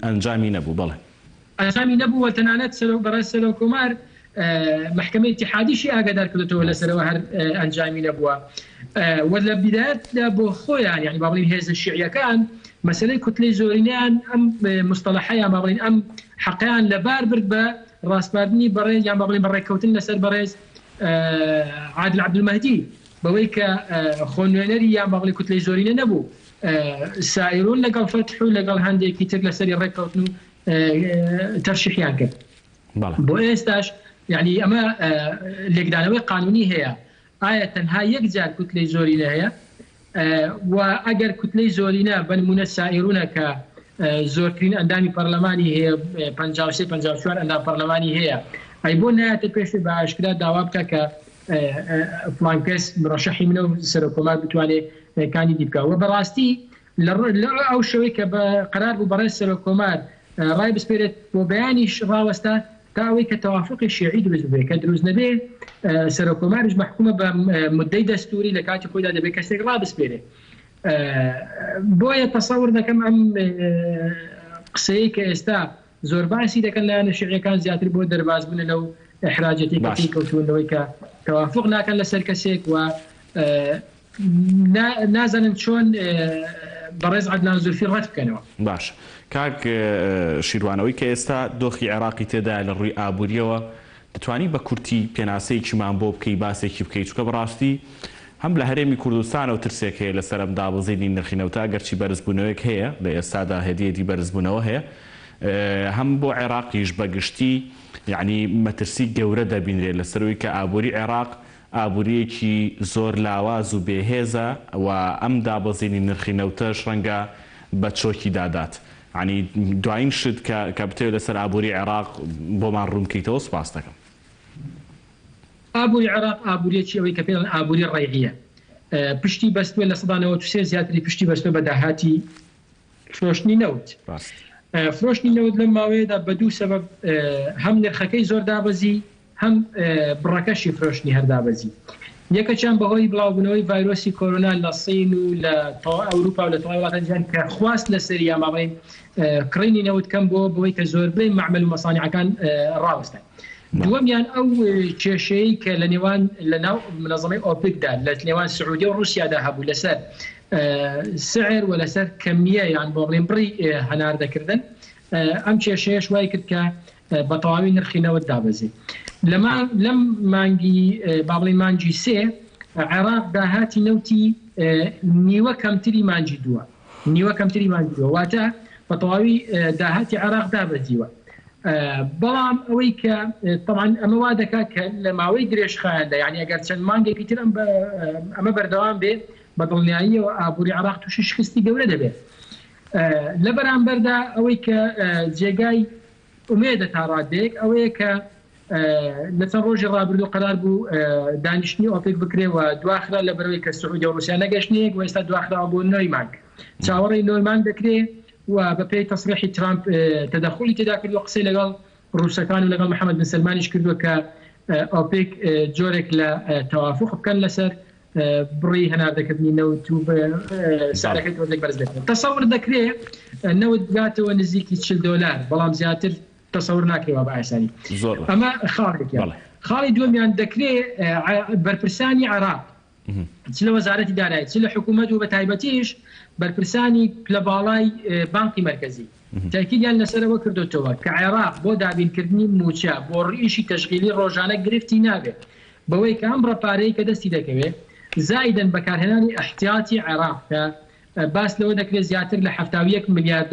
ئەنجامی نەبوو. بەڵێ ئەنجامی نەبوو، تەنانەت بەڕێز سەرۆک کۆمار محکمەی اتحادیشی ئاگادار کردەوە لەسەرەوە هەر ئەنجامی نەبووە و لە بیدایەتدا بۆ خۆیان یعنی با بڵین هێزە شیعیەکان مەسەلەی کوتلەی زۆرینیان ئەم مستەڵەحەیان با بڵین ئەم حەقیان لەبار برد بە ڕاستپاردنی بەڕێز یان با بڵین بەڕێککەوتن لەسەر بەڕێز عادل عەبدولمەهدی بەوەی کە خۆنوێنەری یان با بڵین کوتلەی زۆرینە نەبوو، سائرون لەگەڵ فەتح و لەگەڵ هەندێکی تر لەسەری ڕێککەوتن و تەرشیحیان کرد. بۆ ئێستاش یعنی ئەمە لێکدانەوەی قانونی هەیە، ئایا تەنها یەک جار کوتلەی زۆرینە هەیە و ئەگەر کوتلەی زۆرینە بنمونە سائرونە کە زۆرترین ئەندامی پەرلەمانی هەیە 53-54 ئەندام پەرلەمانی هەیە، ئەی بۆ نایەتە پێشوی بە ئاشکرا داوا بکە کە فڵان کەس مرەشەحی منە و سەرۆک کۆمار بتوانێت کاندید بکات. و بەڕاستی ئەو شەوەی کە قەرار بوو بەڕێز سەرۆک کۆمار ڕای بسپێرێت بۆ بەیانیش ڕاوەستا تا ئەوەی کە تەوافقی شیعی دروست بێت، کە دروست نەبێ سەرۆک کۆماریش محکومە بە مدەی دەستوری لە کاتی خۆیدا دەبێت کەسێک ڕابسپێرێت. بۆیە تەسەور دەکەم ئەم قسەیە کە ئێستا زۆر باسی دەکەن لایەنە شیعیەکان زیاتر بۆ دەربازبوون لەو ئەحراجەتی کەوتوونەوەی کە تەوافق ناکەن لەسەر کەسێک و نازانن چۆن بەڕێز عەدنان زولفی ڕەت بکەنەوە. باش کاک شیروانەوەی کە ئێستا دۆخی عێراقی تێدا لە ڕووی ئابووریەوە دەتوانی بە کورتی پێناسەیەکیمان بۆ بکەی باسێکی بکەیت، چونکە بەڕاستی هەم لە هەرێمی کوردستان و ترسێک هەیە لەسەر ئەم دابەزینی نرخی نەوتە گەرچی بەرزبوونەوەیەک هەیە لە ئێستادا هەدیەتی بەرزبوونەوە هەیە، هەم بۆ عێراقیش بەگشتی یعنی مەترسی گەورە دەبینرێت لەسەرەوەی کە ئابووری عێراق ئابووریەکی زۆر لاواز و بێهێزە و ئەم دابەزینی نرخی نەوتەش ڕەنگە بە چۆکی دادات. ینی دوایین شت کە بتێت لەسەر ئابووری عێراق بۆمان ڕوونکەیتەوە سپاس دەکەم. ئابووری عێراق ئابووریەکی ئەوەی کە پێڵەن ئابووری ڕێعیە، پشتی بەستوێ لە سەدانەوە تووسێ زیاتری پشتی بەستوێ بە داهاتی فرۆشتنی نەوت. فرۆشتنی نەوت لەم ماوەیەدا بە دوو سەبەب هەم نرخەکەی زۆر دابەزی هەم بڕەکەشی فرۆشتنی هەردابەزی. یەکەچیان بەهۆی بڵاوبوونەوەی ڤایرۆسی کۆرۆنا لە سین و لە ئەوروپا و لە تەواوی وڵاتان کە خواست لەسەر یا ماڵێن کڕینی نەوت کەم بۆی کە زۆربەی معمەل و مەسانیعەکان ڕاوەستن. دووەمیان ئەو کێشەیە کە لە نێوان لەناو منەظەمەی ئۆپکدا لە نێوان سعودی و رووسیادا هەبوو لەسەر سعر و لەسەر کەمیە یان بۆ بڵێن بڕی هەناردەکردن، ئەم کێشەیەش وای کرد کە بە تەواوی نرخی نەوت دابەزی. لەم مانگی با بڵێن مانگی سێ عێراق داهاتی نەوتی نیوە کەمتری مانگی دووە، نیوە کەمتری مانگی دووە، واتە بە تەواوی داهاتی عێراق دابەزیوە. بەڵام ئەوەی کە طبعا ئەمە وا دەکات کە لە ماوەی درێژخایەندا یعنی ئەگەر چەند مانگێکی تر ئەمە بەردەوام بێت بە دڵنیاییەوە ئابووری عێراق تووشی شکستی گەورە دەبێت. لە بەرامبەردا ئەوەی کە جێگای ئومێدە تا ڕادێک ئەوەیە کە لە چەند ڕۆژی ڕابردوو قەرار بوو دانیشتنی ئۆپێک بکرێەوە دواخرا لە بەرەوەی کە سعودی و رووسیا نەگەشتنێک و ئێستا دواخراوە بۆ 9 مانگ چاوەڕێی 9 مانگ دەکرێت و بەپێی تەسریحی ترامپ تەدەخولی تێدا کردووە قسەی لەگەڵ ڕووسەکان و لەگەڵ محەممەد بن سلمانیش کردووە کە ئۆپێک جۆرێک لە تەوافق بکەن لەسەر بڕی هەناردەکردنی نەوت و سارەکەی تۆزێک بەرز دەکەن. تەسەور دەکرێت نەوت بگاتەوە نزیکی $40 بەڵام زیاتر تەسەور ناکرێەوە بە ئاسانی. ئەمە خاڵێکیان. خاڵی دووەمیان دەکرێت بەرپرسانی عێراق چ لە وەزارەتی دارایی چ لە حکوومەت و بە تایبەتیش بەرپرسانی لە باڵای بانقی مرکزی تاکیدیان لەسەرەوە کردوتەوە کە عێراق بۆ دابینکردنی موچە بۆ ڕئیشی تەشغیلی ڕۆژانە گرفتی نابێت بەوەی کە ئەم ڕەپارەی کە دەستی دەکەوێت زائیدەن بەکارهێنانی احتیاطی عێراق کە باس لەوە دەکرێت زیاتر لە $71 میلیارد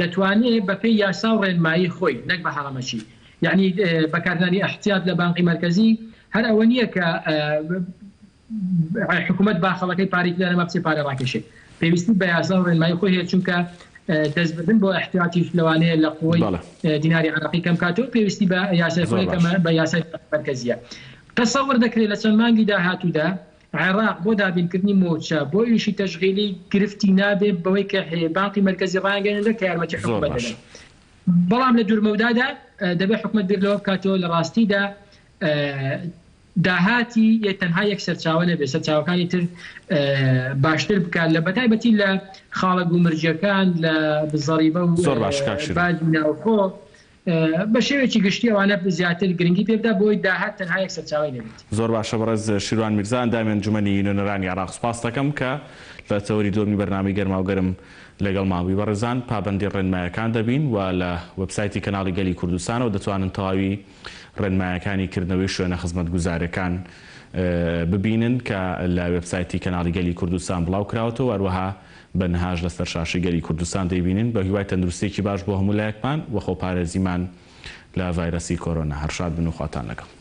دەتوانێت بەپێی یاسا و ڕێنمایی خۆی نەک بە هەڵەمەشی یعنی بەکارهێنانی احتیاط لە بانقی مرکزی هەر ئەوە نییە کە حکوومەت باخەڵەکەی پارێکی لەمە بچێ پارە ڕاکێشێت پێویستی بە یاسا و ڕێنمایی خۆی هەیە چونکە دەستبردن بۆ احتیاطی لەوانەیە لە قوی دیناری عراقی کەم کاتەوە پێویستی بە یاسای خۆی بە یاسای مرکزیە. تەسەور دەکرێت لە چەند مانگی داهاتوودا عێراق بۆ دابینکردنی موچە بۆ ئیشی تەشغیلی گرفتی نابێت بەوەی کە بانقی مرکزی ڕاگەێنێت کە یارمەتی حکوومەت دەدەن. بەڵام لە دوورمەودادا دەبێت حکوومەت بیرلەوە بکاتەوە لە ڕاستیدا داهاتی تەنها یەک سەرچاوە نەبێت سەرچاوەکانی تر باشتر بکات لە بەتایبەتی لە خاڵە گومرجەکان لە بزەڕیبە و باجی ناوخۆ بە شێوێکی گشتی ئەوانە زیاتر گرنگی پێبدا بۆی داهات تەنها یەک سەرچاوی نەبێت. زۆر باشە بەڕێز شیروان میرزا ئەندامی ئەنجومەنی نوێنەرانی عێراق سوپاس دەکەم کە لە تەوەری دووەمی بەرنامەی گەرماوگەرم لەگەڵ ماوەی بەڕێزان پابەندی ڕێنمایەکان دەبین و لە وەبسایتی کەناڵی گەلی کوردستانەوە دەتوانن تەواوی ڕێنمایەکانی کردنەوەی شوێنە خزمەتگوزارەکان ببینن کە لە وێبسایتی کەناڵی گەلی کوردستان بڵاو کراوەتەوە هەروەها بەنهاژ لەسەر شاشی گەلی کوردستان دەیبینن بە هیوای تەندروستێکی باش بۆ هەموو لایەکمان وە خۆپارێزیمان لە ڤایرەسی کۆرۆنا. هەر شاد بن و خواتان لەگەڵ.